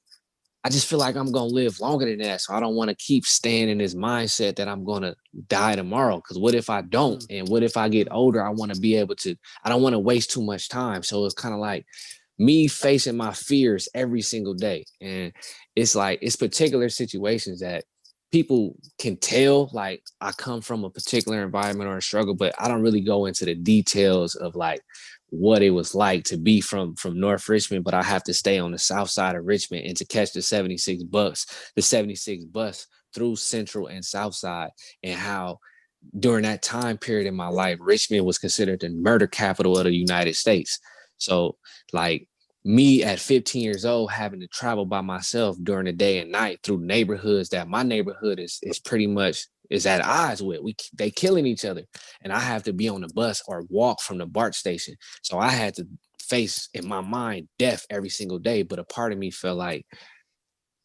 I just feel like I'm going to live longer than that. So I don't want to keep staying in this mindset that I'm going to die tomorrow. Because what if I don't? And what if I get older? I want to be able to, I don't want to waste too much time. So it's kind of like me facing my fears every single day. And it's like, it's particular situations that people can tell, like I come from a particular environment or a struggle, but I don't really go into the details of like what it was like to be from North Richmond, but I have to stay on the south side of Richmond and to catch the 76 bus through Central and South Side, and how during that time period in my life, Richmond was considered the murder capital of the United States. So like me at 15 years old having to travel by myself during the day and night through neighborhoods that my neighborhood is pretty much is at odds with. They killing each other, and I have to be on the bus or walk from the BART station. So I had to face in my mind death every single day. But a part of me felt like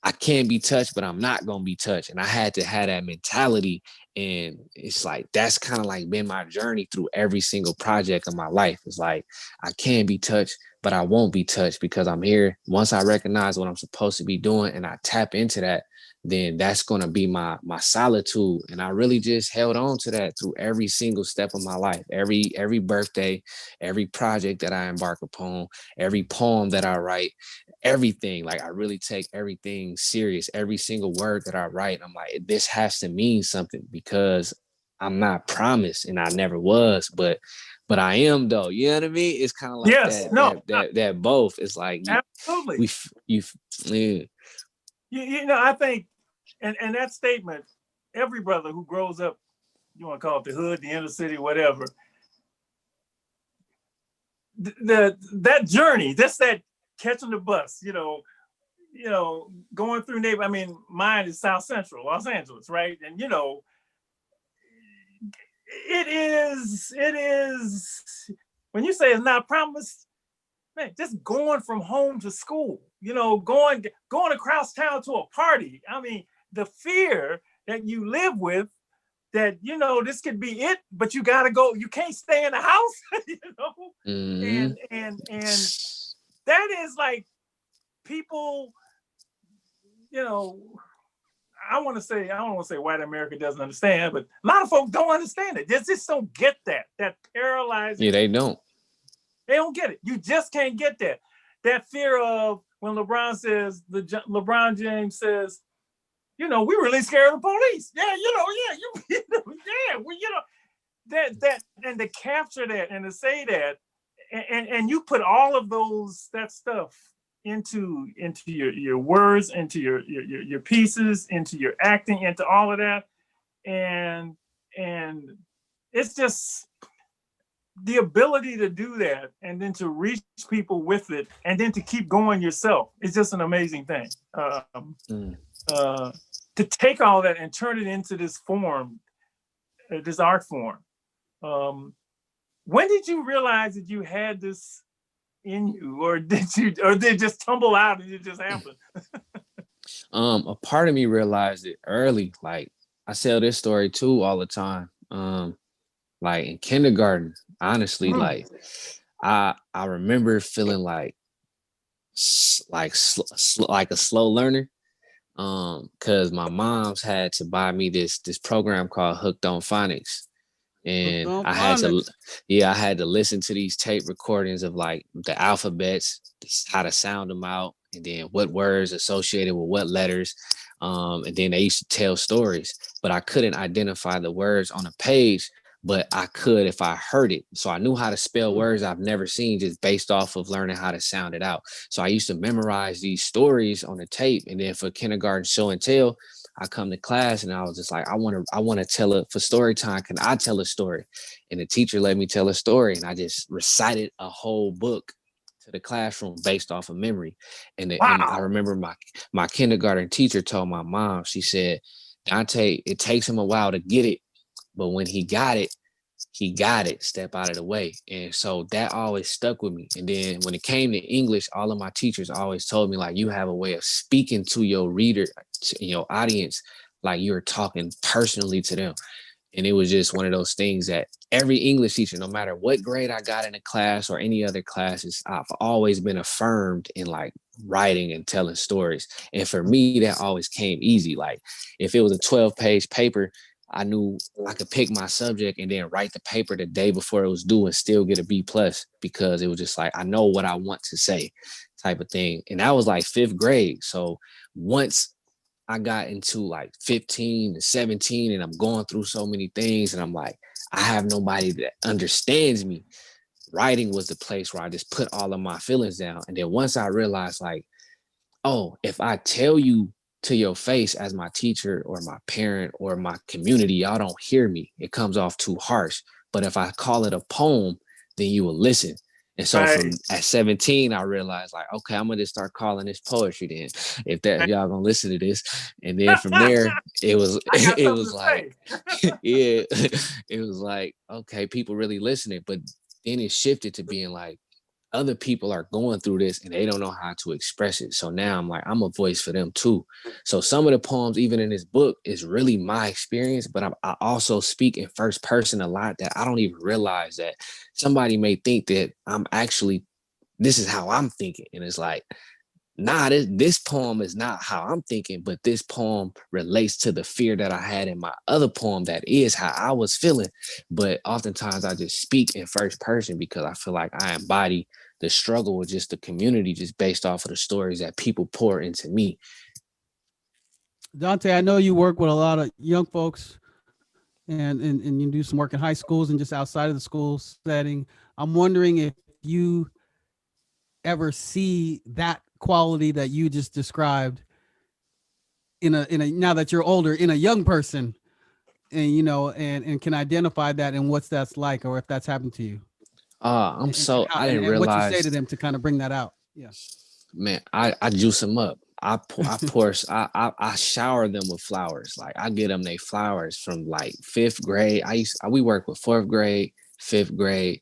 I can't be touched, but I'm not gonna be touched. And I had to have that mentality. And it's like that's kind of like been my journey through every single project of my life. It's like I can't be touched, but I won't be touched because I'm here. Once I recognize what I'm supposed to be doing and I tap into that, then that's gonna be my solitude. And I really just held on to that through every single step of my life. Every birthday, every project that I embark upon, every poem that I write, everything. Like I really take everything serious. Every single word that I write, I'm like, this has to mean something because I'm not promised and I never was, but I am though. You know what I mean? It's kind of like that both. It's like absolutely. You know, I think, and that statement, every brother who grows up, you want to call it the hood, the inner city, whatever, that journey, just that catching the bus, you know, going through neighborhood. I mean, mine is South Central, Los Angeles, right? And you know, it is when you say it's not promised, man, just going from home to school, you know, going across town to a party. I mean, the fear that you live with, that, you know, this could be it, but you gotta go, you can't stay in the house, you know, and that is like people, you know, I don't want to say white America doesn't understand, but a lot of folks don't understand it. They just don't get that paralyzing. Yeah, they don't. They don't get it. You just can't get that. That fear of when LeBron James says, you know, we really scared of the police. Yeah, you know, that and to capture that and to say that, and you put all of that stuff into your words, into your pieces, into your acting, into all of that, and it's just the ability to do that, and then to reach people with it, and then to keep going yourself. It's just an amazing thing. To take all that and turn it into this form, this art form. When did you realize that you had this in you, or did it just tumble out and it just happened? A part of me realized it early. Like I tell this story too all the time. Like in kindergarten, honestly, like I remember feeling like a slow learner. Because my mom's had to buy me this program called Hooked on Phonics. And on I had to, phonics. I had to listen to these tape recordings of like the alphabets, how to sound them out, and then what words associated with what letters. And then they used to tell stories, but I couldn't identify the words on a page, but I could if I heard it. So I knew how to spell words I've never seen just based off of learning how to sound it out. So I used to memorize these stories on the tape, and then for kindergarten show and tell, I come to class and I was just like, I want to tell it for story time. Can I tell a story? And the teacher let me tell a story, and I just recited a whole book to the classroom based off of memory. And I remember my kindergarten teacher told my mom, she said, Donte, it takes him a while to get it, but when he got it, step out of the way. And so that always stuck with me. And then when it came to English, all of my teachers always told me, like, you have a way of speaking to your reader, to your audience, like you're talking personally to them. And it was just one of those things that every English teacher, no matter what grade I got in a class or any other classes, I've always been affirmed in like writing and telling stories. And for me, that always came easy. Like if it was a 12-page paper, I knew I could pick my subject and then write the paper the day before it was due and still get a B+, because it was just like, I know what I want to say type of thing. And that was like 5th grade. So once I got into like 15 to 17 and I'm going through so many things and I'm like, I have nobody that understands me. Writing was the place where I just put all of my feelings down. And then once I realized like, oh, if I tell you to your face as my teacher or my parent or my community, y'all don't hear me. It comes off too harsh. But if I call it a poem, then you will listen. And so from at 17, I realized like, okay, I'm gonna just start calling this poetry then. If y'all gonna listen to this. And then from there, it was like, yeah, it was like, okay, people really listening. But then it shifted to being like, other people are going through this and they don't know how to express it. So now I'm like, I'm a voice for them too. So some of the poems, even in this book, is really my experience, but I also speak in first person a lot that I don't even realize that somebody may think that I'm actually, this is how I'm thinking. And it's like, nah, this poem is not how I'm thinking, but this poem relates to the fear that I had in my other poem that is how I was feeling. But oftentimes I just speak in first person because I feel like I embody the struggle with just the community just based off of the stories that people pour into me. Donte, I know you work with a lot of young folks and you do some work in high schools and just outside of the school setting. I'm wondering if you ever see that quality that you just described in a now that you're older, in a young person, and you know, and can identify that and what's that's like, or if that's happened to you. I didn't realize what you say to them to kind of bring that out. Yeah, man, I juice them up. I shower them with flowers. Like I get them they flowers from like 5th grade. We work with 4th grade, 5th grade,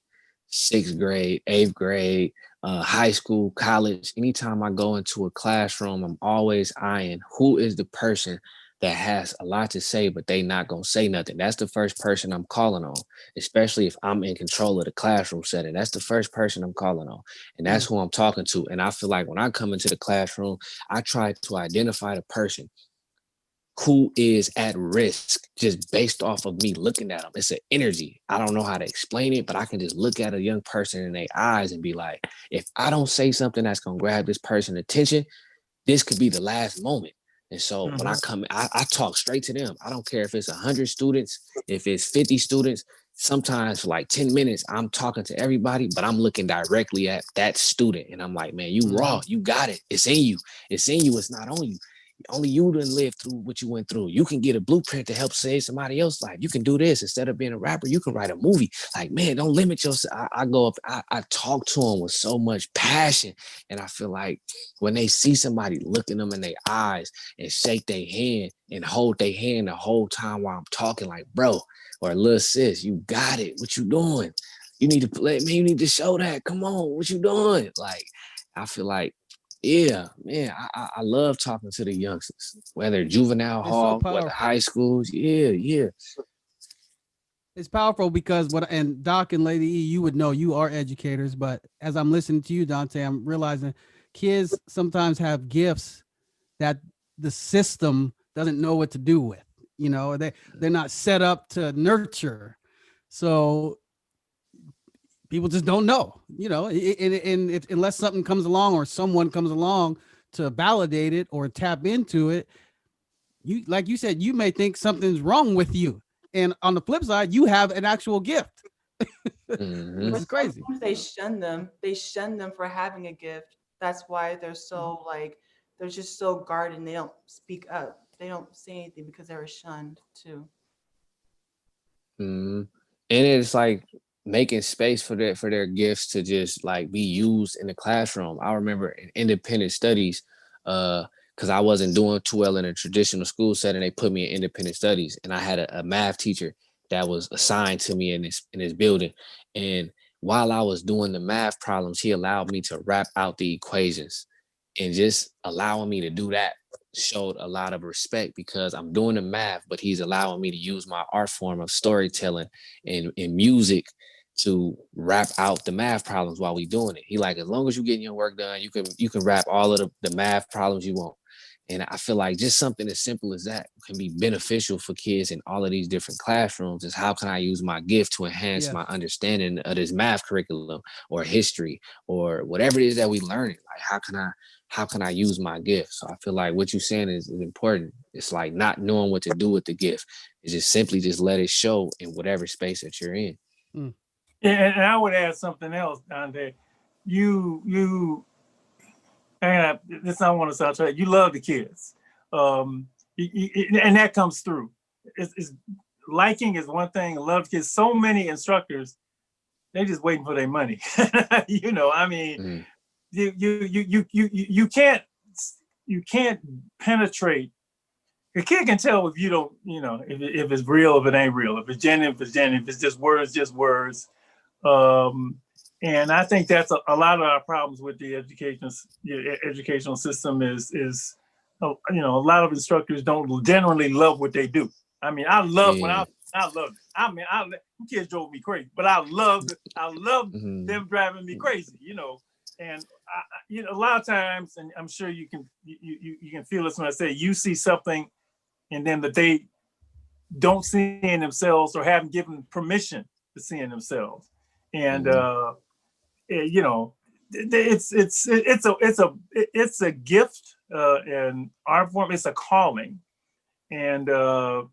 6th grade, 8th grade, high school, college. Anytime I go into a classroom, I'm always eyeing who is the person that has a lot to say, but they not gonna say nothing. That's the first person I'm calling on, especially if I'm in control of the classroom setting. That's the first person I'm calling on, and that's who I'm talking to. And I feel like when I come into the classroom, I try to identify the person who is at risk just based off of me looking at them. It's an energy. I don't know how to explain it, but I can just look at a young person in their eyes and be like, if I don't say something that's gonna grab this person's attention, this could be the last moment. And so when I come, I talk straight to them. I don't care if it's 100 students, if it's 50 students. Sometimes for like 10 minutes, I'm talking to everybody, but I'm looking directly at that student. And I'm like, man, you raw, you got it. It's in you. It's in you. It's not on you. Only you didn't live through what you went through. You can get a blueprint to help save somebody else's life. You can do this. Instead of being a rapper, you can write a movie. Like, man, don't limit yourself. I go up, I talk to them with so much passion. And I feel like when they see somebody looking them in their eyes and shake their hand and hold their hand the whole time while I'm talking, like, bro, or little sis, you got it. What you doing? You need to play, man, you need to show that. Come on, what you doing? Like, I feel like, yeah, man, I love talking to the youngsters, whether juvenile hall, whether high schools. Yeah. It's powerful because and Doc and Lady E, you would know, you are educators, but as I'm listening to you, Donte, I'm realizing kids sometimes have gifts that the system doesn't know what to do with. You know, they're not set up to nurture. So people just don't know, and unless something comes along or someone comes along to validate it or tap into it, you, like you said, you may think something's wrong with you. And on the flip side, you have an actual gift, which is crazy. They shun them. They shun them for having a gift. That's why they're so they're just so guarded. They don't speak up. They don't say anything because they're shunned too. And it's like making space for their gifts to just like be used in the classroom. I remember in independent studies, because I wasn't doing too well in a traditional school setting, they put me in independent studies, and I had a math teacher that was assigned to me in this building. And while I was doing the math problems, he allowed me to rap out the equations, and just allowing me to do that showed a lot of respect, because I'm doing the math, but he's allowing me to use my art form of storytelling and music to rap out the math problems while we doing it. He like, as long as you getting your work done, you can rap all of the math problems you want. And I feel like just something as simple as that can be beneficial for kids in all of these different classrooms. Is how can I use my gift to enhance my understanding of this math curriculum or history or whatever it is that we learning? Like, how can I use my gift? So I feel like what you're saying is important. It's like not knowing what to do with the gift. It's just simply just let it show in whatever space that you're in. And I would add something else, Donte. You and this I want to sound right. You love the kids, and that comes through. It's liking is one thing. Love kids. So many instructors, they just waiting for their money. I mean, you can't penetrate. A kid can tell if you don't, if it's real, if it ain't real, if it's genuine, if it's just words. And I think that's a lot of our problems with the educational system is a lot of instructors don't generally love what they do. I mean, I love it. I mean, kids drove me crazy, but I loved them driving me crazy, And a lot of times, and I'm sure you can feel this when I say you see something, and then that they don't see in themselves or haven't given permission to see in themselves. And it's a gift and art form. It's a calling, and so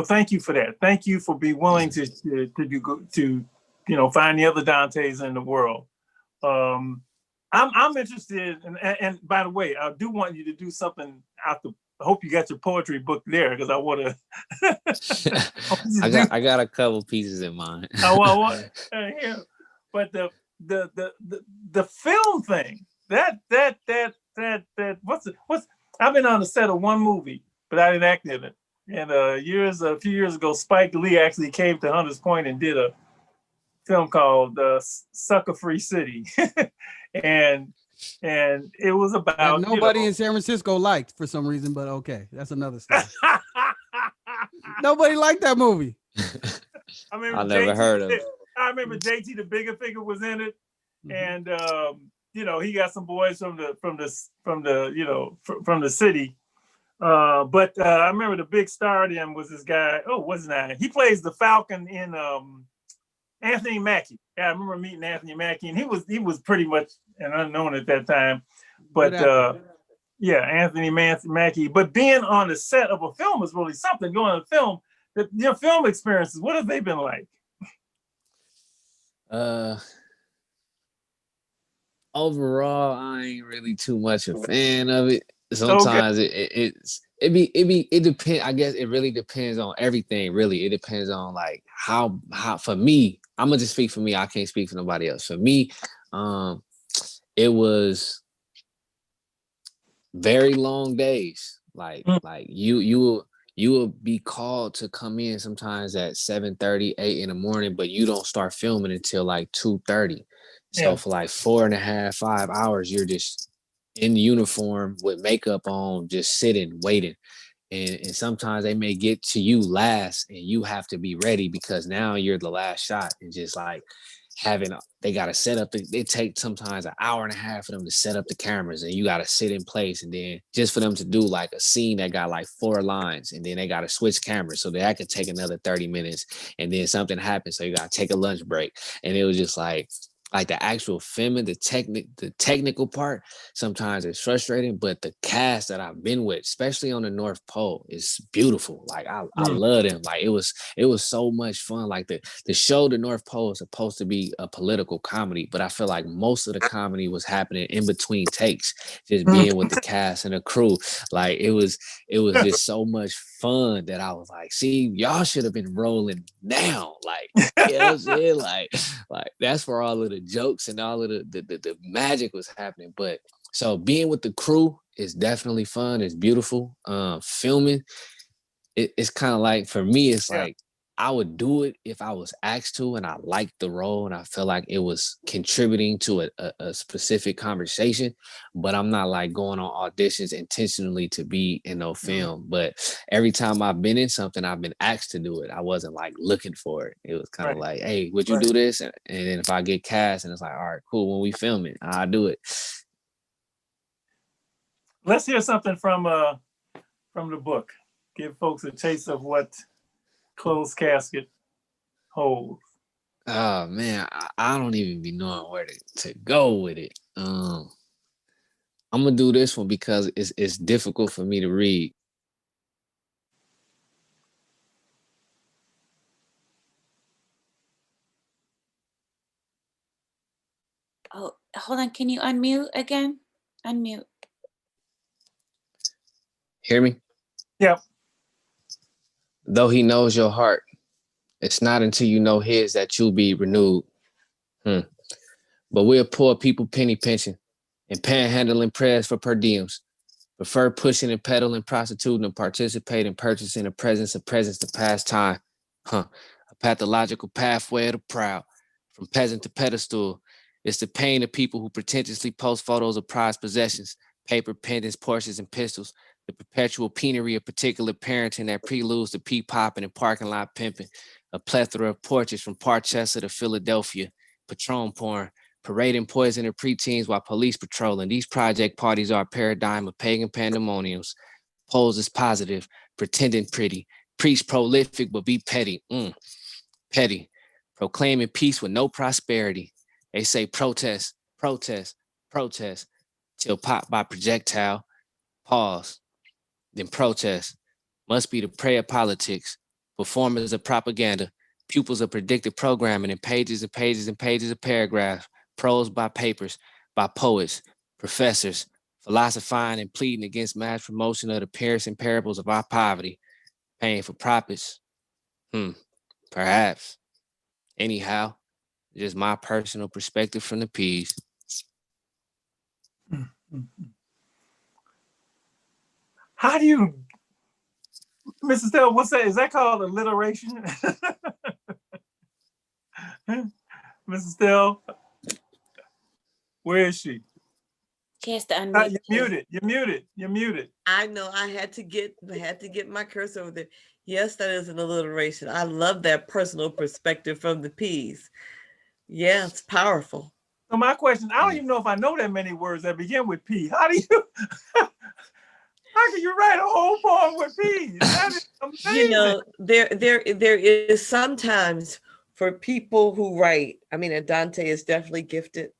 thank you for that. Thank you for being willing to find the other Dantes in the world. I'm interested, and by the way, I do want you to do something after. I hope you got your poetry book there, because I want to. I got a couple pieces in mind. But the film thing, that I've been on the set of one movie, but I didn't act in it. And a few years ago, Spike Lee actually came to Hunters Point and did a film called Sucker Free City, and it was about that nobody in San Francisco liked for some reason, but okay, that's another story. Nobody liked that movie. I never heard of it. I remember JT the Bigger Figure was in it, and he got some boys from the city. But I remember the big star in him was this guy. Oh, wasn't I? He plays the Falcon in Anthony Mackie. Yeah, I remember meeting Anthony Mackie, and he was pretty much an unknown at that time. But Anthony Mackie. But being on the set of a film is really something. Going on a film, your film experiences, what have they been like? Overall, I ain't really too much a fan of it. Sometimes it depends. I guess it really depends on everything. Really, it depends on like how for me. I'm gonna just speak for me. I can't speak for nobody else. For me, it was very long days. Like you will be called to come in sometimes at 7:30, 8 in the morning, but you don't start filming until like 2:30. So for like 4.5, 5 hours, you're just in uniform with makeup on, just sitting, waiting. And sometimes they may get to you last and you have to be ready because now you're the last shot. And just like, they got to set up it takes sometimes an hour and a half for them to set up the cameras, and you got to sit in place, and then just for them to do like a scene that got like 4 lines, and then they got to switch cameras, so that could take another 30 minutes, and then something happens, so you got to take a lunch break. And it was just like the actual filming, the technical part sometimes it's frustrating, but the cast that I've been with, especially on the North Pole, is beautiful. Like I love them. Like it was so much fun. Like the show The North Pole is supposed to be a political comedy, but I feel like most of the comedy was happening in between takes, just being with the cast and the crew. Like it was just so much fun that I was like, see, y'all should have been rolling now. Like, you know what I'm saying? Like that's where all of the jokes and all of the magic was happening. But so being with the crew is definitely fun. It's beautiful. Filming, it's kind of like, for me, it's like I would do it if I was asked to, and I liked the role and I felt like it was contributing to a specific conversation, but I'm not like going on auditions intentionally to be in no film. But every time I've been in something, I've been asked to do it. I wasn't like looking for it. It was kind of like, hey, would you do this? And then if I get cast, and it's like, all right, cool, when we film it, I'll do it. Let's hear something from the book. Give folks a taste of what Closed Casket holds. Oh man, I don't even be knowing where to go with it. I'm gonna do this one because it's difficult for me to read. Oh, hold on. Can you unmute again? Unmute. Hear me? Yep. Though he knows your heart, it's not until you know his that you'll be renewed. But we're poor people penny pinching and panhandling prayers for per diems. Prefer pushing and peddling, prostituting, and participating, purchasing the presence of presence to pass time. A pathological pathway of the proud. From peasant to pedestal, it's the pain of people who pretentiously post photos of prized possessions, paper, pendants, Porsches, and pistols. The perpetual penury of particular parenting that preludes to pee-popping and parking lot pimping. A plethora of portraits from Parchester to Philadelphia. Patron porn, parading poison to preteens while police patrolling. These project parties are a paradigm of pagan pandemoniums. Pose as positive, pretending pretty. Preach prolific, but be petty. Petty. Proclaiming peace with no prosperity. They say protest, protest, protest, till popped by projectile. Pause. Then protest. Must be the prey of politics. Performers of propaganda. Pupils of predictive programming and pages and pages and pages of paragraphs. Prose by papers, by poets, professors, philosophizing and pleading against mass promotion of the Paris and parables of our poverty. Paying for profits. Perhaps. Anyhow, just my personal perspective from the piece. How do you, Mrs. Stell, what's that? Is that called alliteration? Mrs. Stell, where is she? She has to unmute. You're muted. I know I had to get my cursor over there. Yes, that is an alliteration. I love that personal perspective from the piece. Yeah, it's powerful. So my question, I don't even know if I know that many words that begin with P. How can you write a whole poem with P's? That is amazing. You know, there is sometimes for people who write, I mean, and Donte is definitely gifted,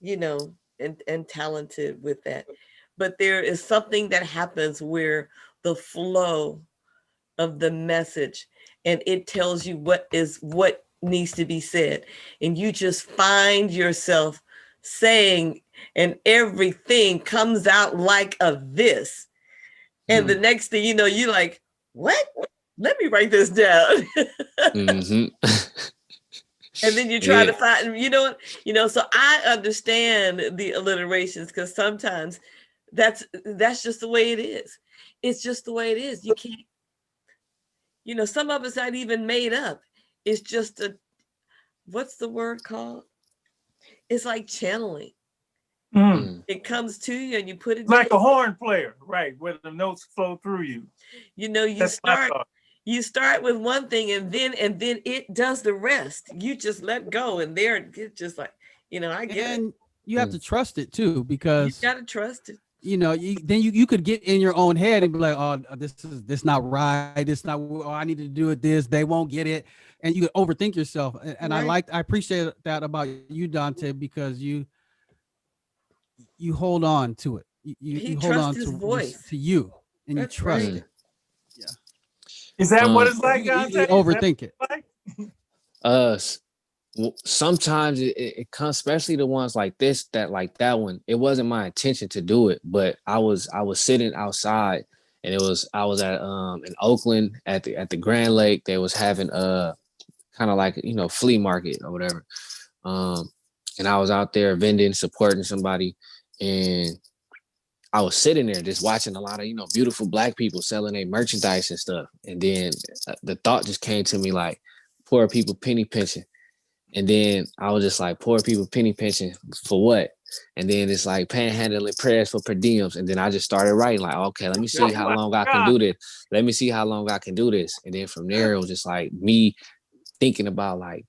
you know, and talented with that. But there is something that happens where the flow of the message, and it tells you what needs to be said. And you just find yourself saying, and everything comes out like a this. And the next thing you know, you're like, what? Let me write this down. And then you try to find, you know, so I understand the alliterations, because sometimes that's just the way it is. It's just the way it is. You can't, you know, some of it's not even made up. It's just what's the word called? It's like channeling. It comes to you and you put it like a horn player, right? Where the notes flow through you. You know, you You start with one thing and then it does the rest. You just let go, and it's just like, I get it. You have to trust it too, You because gotta trust it. then you could get in your own head and be like, oh, this not right. This not, oh, I need to do it this. They won't get it. And you overthink yourself. And Right. I appreciate that about you, Donte, because you hold on to it. You hold on his voice. to you, and That's you trust right. it. Is that what it's like, You Donte? overthink it. Sometimes it comes, especially the ones like this, that that one, it wasn't my intention to do it, but I was sitting outside, and I was at in Oakland at the Grand Lake. They was having kind of like, flea market or whatever. And I was out there vending, supporting somebody, and I was sitting there just watching a lot of, beautiful Black people selling their merchandise and stuff. And then the thought just came to me like, poor people penny pinching. And then I was just like, poor people penny pinching for what? And then it's like panhandling prayers for per diems. And then I just started writing like, okay, let me see how long I can do this. Let me see how long I can do this. And then from there, it was just like me thinking about like,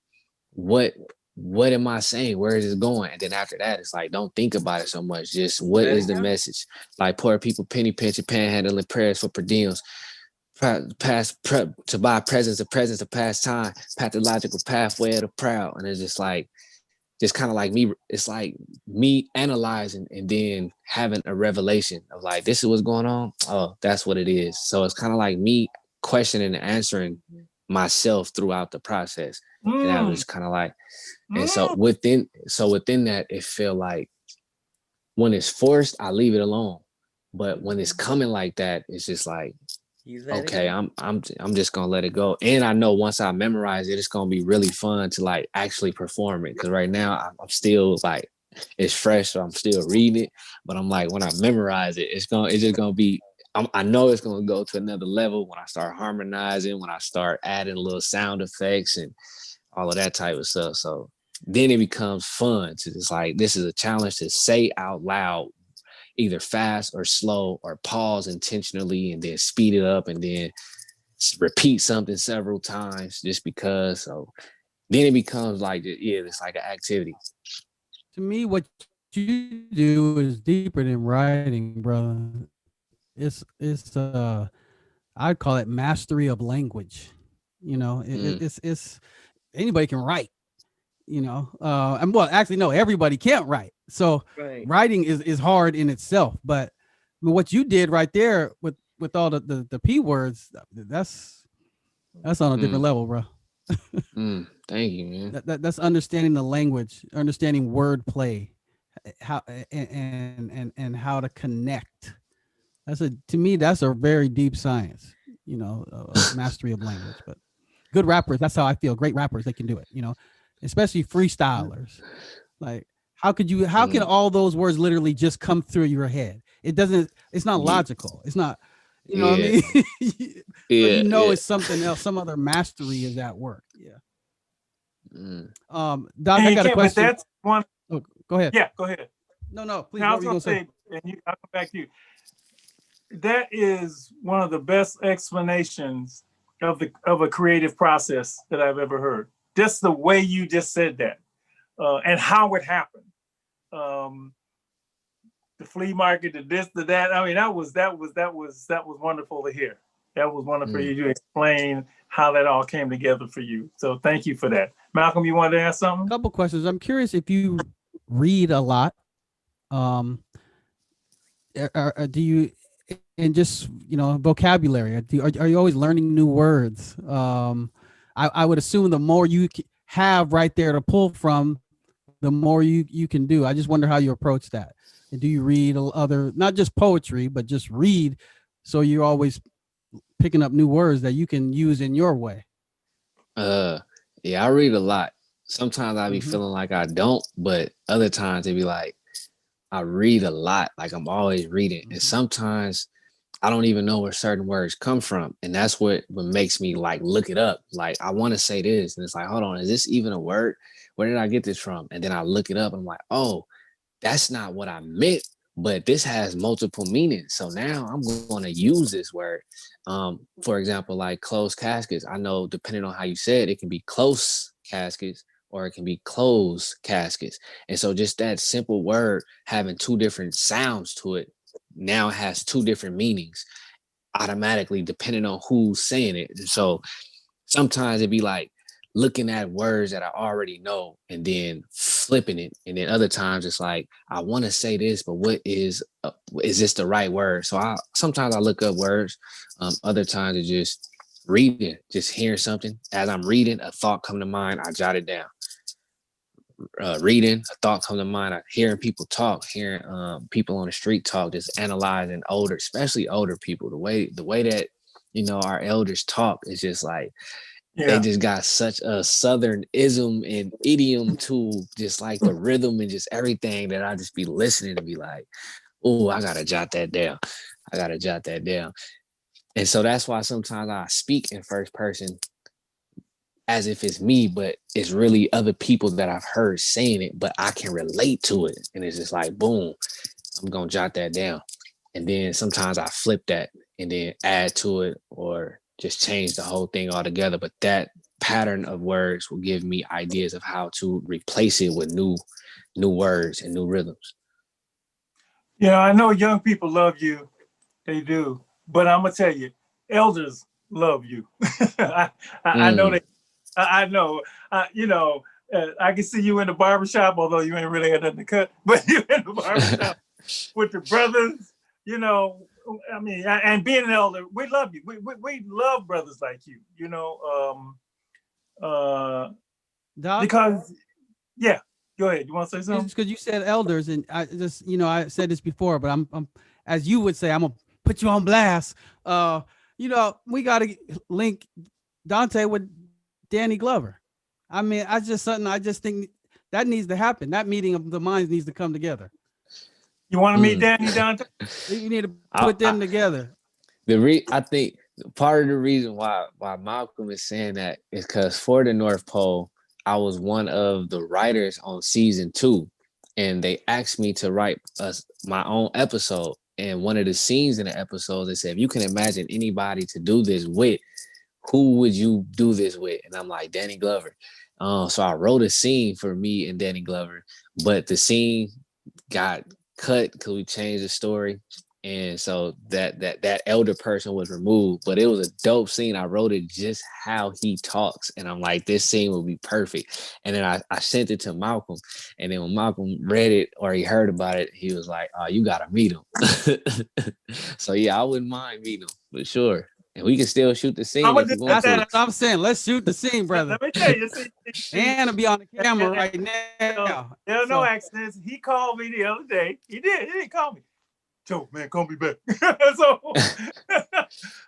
what am I saying? Where is it going? And then after that, it's like, don't think about it so much. Just what is the message? Like, poor people penny pinching, panhandling prayers for per diems, to buy presents of past time, pathological pathway of the proud. And it's just like, just kind of like me. It's like me analyzing and then having a revelation of like, this is what's going on. Oh, that's what it is. So it's kind of like me questioning and answering myself throughout the process. And I was kind of like, and so within that, it felt like when it's forced, I leave it alone. But when it's coming like that, it's just like, okay, I'm just gonna let it go. And I know once I memorize it, it's gonna be really fun to like actually perform it. Because right now I'm still like, it's fresh, so I'm still reading it. But I'm like, when I memorize it, it's just gonna be. I know it's gonna go to another level when I start harmonizing, when I start adding little sound effects and all of that type of stuff. So then it becomes fun to just like, this is a challenge to say out loud, either fast or slow, or pause intentionally and then speed it up and then repeat something several times just because. So then it becomes like, it's like an activity. To me, what you do is deeper than writing, brother. It's I'd call it mastery of language. It's anybody can write, and well, actually, no, everybody can't write. So writing is hard in itself. But what you did right there with all the P words, that's on a different level, bro. Thank you, man. That's understanding the language, understanding wordplay, how and how to connect. To me, that's a very deep science, mastery of language. But good rappers, that's how I feel. Great rappers, they can do it, especially freestylers. Like, how can all those words literally just come through your head? It's not logical. It's not, what I mean? So it's something else. Some other mastery is at work. Doc, I got a question. That's one. Oh, go ahead. Yeah, go ahead. No, please. Now, I was going to say, and I'll come back to you. That is one of the best explanations of a creative process that I've ever heard. Just the way you just said that, and how it happened. The flea market, the this, the that. I mean, that was wonderful to hear. That was wonderful for you to explain how that all came together for you. So thank you for that. Malcolm, you wanted to ask something? A couple questions. I'm curious if you read a lot. Do you, and just, vocabulary, are you always learning new words? I would assume the more you have right there to pull from, the more you can do. I just wonder how you approach that. And do you read other, not just poetry, but just read, so you're always picking up new words that you can use in your way? Yeah, I read a lot. Sometimes I be feeling like I don't, but other times it be like I read a lot, like I'm always reading. And sometimes I don't even know where certain words come from. And that's what makes me like look it up. Like, I want to say this, and it's like, hold on, is this even a word? Where did I get this from? And then I look it up and I'm like, oh, that's not what I meant, but this has multiple meanings. So now I'm going to use this word. For example, like closed caskets. I know depending on how you say it can be close caskets or it can be closed caskets. And so just that simple word having two different sounds to it now has two different meanings automatically depending on who's saying it. And so sometimes it'd be like looking at words that I already know and then flipping it. And then other times it's like, I want to say this, but what is this the right word? So sometimes I look up words. Other times it's just reading, just hearing something. As I'm reading, a thought come to mind, I jot it down. Reading, a thought come to mind, hearing people talk, hearing people on the street talk, just analyzing older, especially older people. The way that, you know, our elders talk is just like, they just got such a Southern ism and idiom to just like the rhythm and just everything that I just be listening to be like, oh, I gotta jot that down. And so that's why sometimes I speak in first person as if it's me, but it's really other people that I've heard saying it, but I can relate to it. And it's just like, boom, I'm gonna jot that down. And then sometimes I flip that and then add to it or just change the whole thing altogether. But that pattern of words will give me ideas of how to replace it with new words and new rhythms. Yeah, I know young people love you. They do. But I'm going to tell you, elders love you. I know they. I know, you know, I can see you in the barbershop, although you ain't really had nothing to cut, but you in the barbershop with the brothers, you know, I mean, and being an elder, we love you. We love brothers like you, you know, because, yeah, go ahead. You want to say something? Because you said elders, and I just, you know, I said this before, but I'm as you would say, I'm going to put you on blast. You know, we got to link Donte with Danny Glover. I mean, I just think that needs to happen. That meeting of the minds needs to come together. You want to meet Danny, Donte? You need to put them together. I think part of the reason why Malcolm is saying that is because for the North Pole, I was one of the writers on season 2, and they asked me to write my own episode. And one of the scenes in the episode, they said, if you can imagine anybody to do this with, who would you do this with? And I'm like, Danny Glover. So I wrote a scene for me and Danny Glover, but the scene got cut because we changed the story. And so that elder person was removed, but it was a dope scene. I wrote it just how he talks. And I'm like, this scene will be perfect. And then I sent it to Malcolm. And then when Malcolm read it or he heard about it, he was like, oh, you got to meet him. So yeah, I wouldn't mind meeting him for sure. And we can still shoot the scene. That's what I'm saying. Let's shoot the scene, brother. Let me tell you. And to be on the camera right now. There are no accidents. He called me the other day. He did call me. Joe, man, call me back. So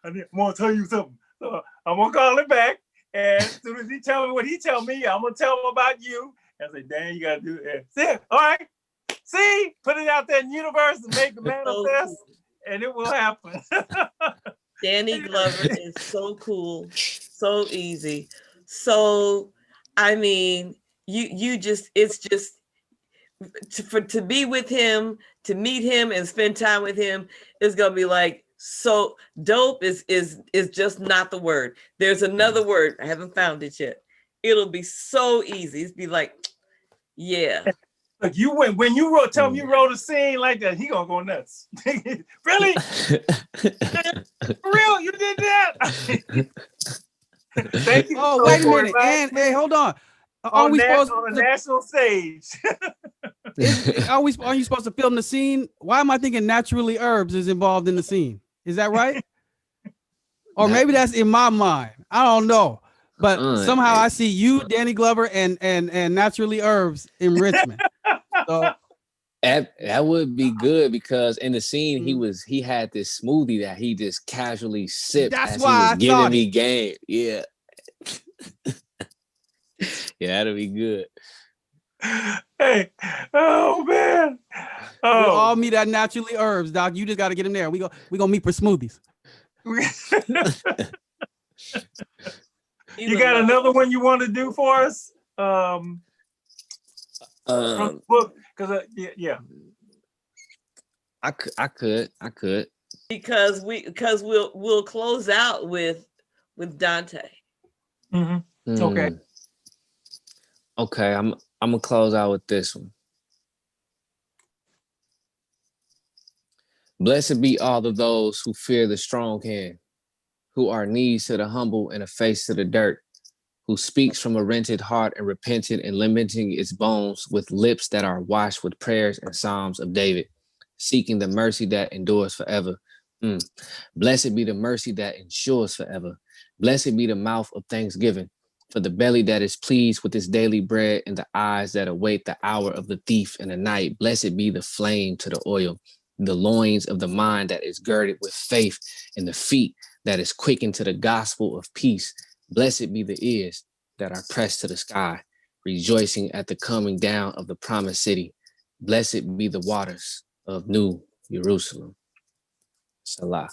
I want to tell you something. So I'm going to call him back. And as soon as he tell me what he tell me, I'm going to tell him about you. I say, Dan, you got to do it. See, all right. See, put it out there in the universe and make it manifest, and it will happen. Danny Glover is so cool, so easy. So, I mean, you just, it's just, to be with him, to meet him and spend time with him is gonna be like, so dope is just not the word. There's another word, I haven't found it yet. It'll be so easy. It's be like, yeah. Look, when you wrote, tell him you wrote a scene like that, he gonna go nuts. Really? For real, you did that? Thank you. Oh, wait a minute. And hey, hold on. On a national stage. Are you supposed to film the scene? Why am I thinking Naturally Herbs is involved in the scene? Is that right? Or maybe that's in my mind. I don't know. But somehow I see you, Danny Glover, and Naturally Herbs in Richmond. So that would be good because in the scene he had this smoothie that he just casually sipped. That's as why he was giving me game. Yeah. Yeah, that'll be good. Hey, oh man. We'll all meet at Naturally Herbs, Doc. You just got to get him there. We gonna meet for smoothies. You got another one you want to do for us? Because yeah. I could. Because we'll close out with Donte. Okay. Okay, I'm gonna close out with this one. Blessed be all of those who fear the strong hand, who are knees to the humble and a face to the dirt, who speaks from a rented heart and repented and lamenting its bones with lips that are washed with prayers and psalms of David, seeking the mercy that endures forever. Blessed be the mercy that ensures forever. Blessed be the mouth of thanksgiving, for the belly that is pleased with its daily bread and the eyes that await the hour of the thief in the night. Blessed be the flame to the oil, the loins of the mind that is girded with faith, and the feet that is quickened to the gospel of peace. Blessed be the ears that are pressed to the sky, rejoicing at the coming down of the promised city. Blessed be the waters of New Jerusalem. Salah.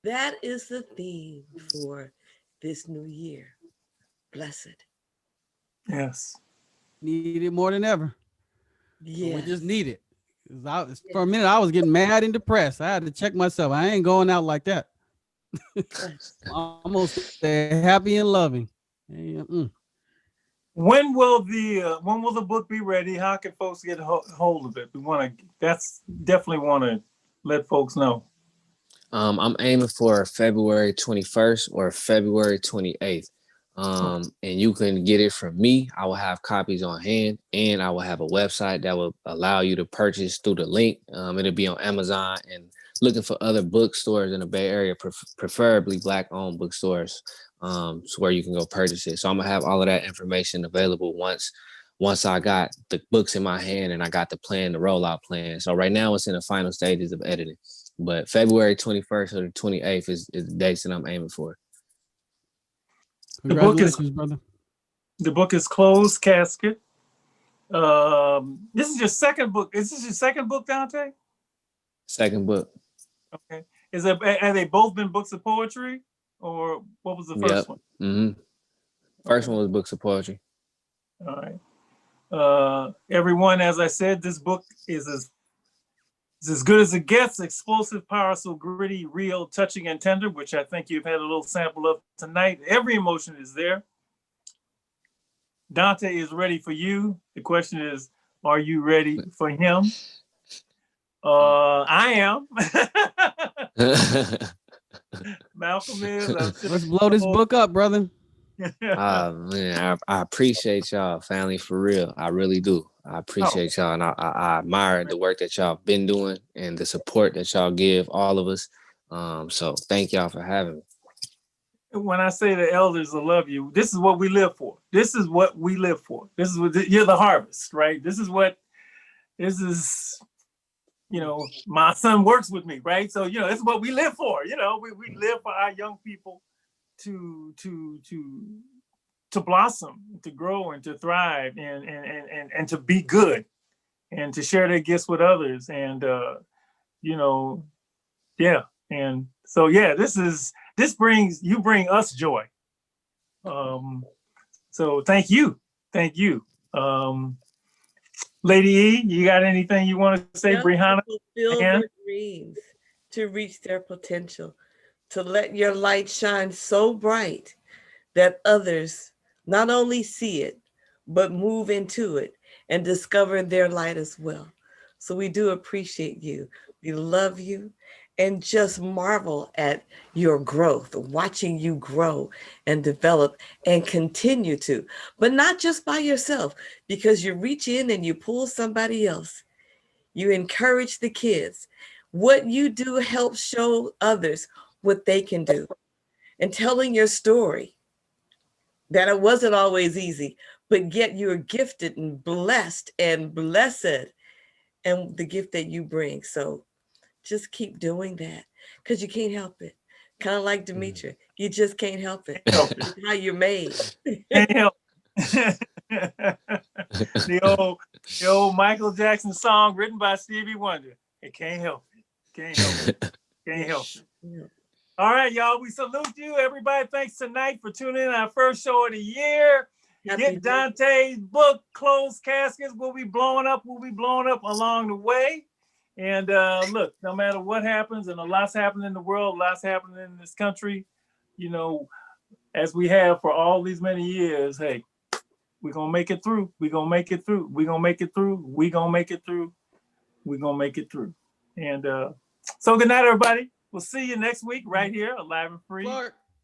That is the theme for this new year. Blessed. Yes. Need it more than ever. Yeah. We just need it. For a minute, I was getting mad and depressed. I had to check myself. I ain't going out like that. I'm gonna stay happy and loving. When will the book be ready? How can folks get hold of it? Definitely want to let folks know. I'm aiming for February 21st or February 28th. And you can get it from me. I will have copies on hand, and I will have a website that will allow you to purchase through the link. It'll be on Amazon, and looking for other bookstores in the Bay Area, preferably Black-owned bookstores, where you can go purchase it. So I'm gonna have all of that information available once I got the books in my hand and I got the rollout plan. So right now it's in the final stages of editing, but February 21st or the 28th is the dates that I'm aiming for. Congratulations, brother. The book is Closed Casket. This is your second book. Is this your second book, Donte? Second book. Okay. Have they both been books of poetry, or what was the first one? Mm-hmm. First one was books of poetry. All right. Everyone, as I said, this book is as good as it gets. Explosive, powerful, gritty, real, touching, and tender, which I think you've had a little sample of tonight. Every emotion is there. Donte is ready for you. The question is, are you ready for him? I am. Malcolm is. Let's blow this book up, brother. Man, I appreciate y'all, family, for real. I really do. I appreciate y'all, and I admire the work that y'all been doing and the support that y'all give all of us. So thank y'all for having me. When I say the elders will love you, this is what we live for. This is what we live for. This is what you're the harvest, right? This is my son works with me, right? So this is what we live for. We live for our young people to blossom, to grow, and to thrive, and to be good, and to share their gifts with others, and and so you bring us joy. So thank you. Lady E, you got anything you want to say? Brianna? To fulfill their dreams, to reach their potential, to let your light shine so bright that others not only see it, but move into it and discover their light as well. So we do appreciate you. We love you and just marvel at your growth, watching you grow and develop and continue to, but not just by yourself, because you reach in and you pull somebody else. You encourage the kids. What you do helps show others what they can do. And telling your story, that it wasn't always easy, but yet you're gifted and blessed and blessed, and the gift that you bring. So just keep doing that, because you can't help it. Kind of like Demetra, you just can't help it. It's how you're made. Can't help the old Michael Jackson song written by Stevie Wonder. It can't help it. Can't help it. Can't help it. Yeah. All right, y'all. We salute you, everybody. Thanks tonight for tuning in our first show of the year. Get Donte's book, Closed Caskets. We'll be blowing up along the way. And look, no matter what happens, and a lot's happening in the world, lots happening in this country, you know, as we have for all these many years, hey, we're going to make it through. We're going to make it through. We're going to make it through. We're going to make it through. We're going to make it through. And so good night, everybody. We'll see you next week right here, Alive and Free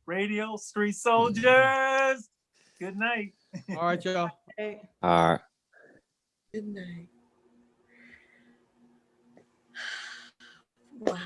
Radio, Street Soldiers. Good night. All right, y'all. All right. Good night. Wow.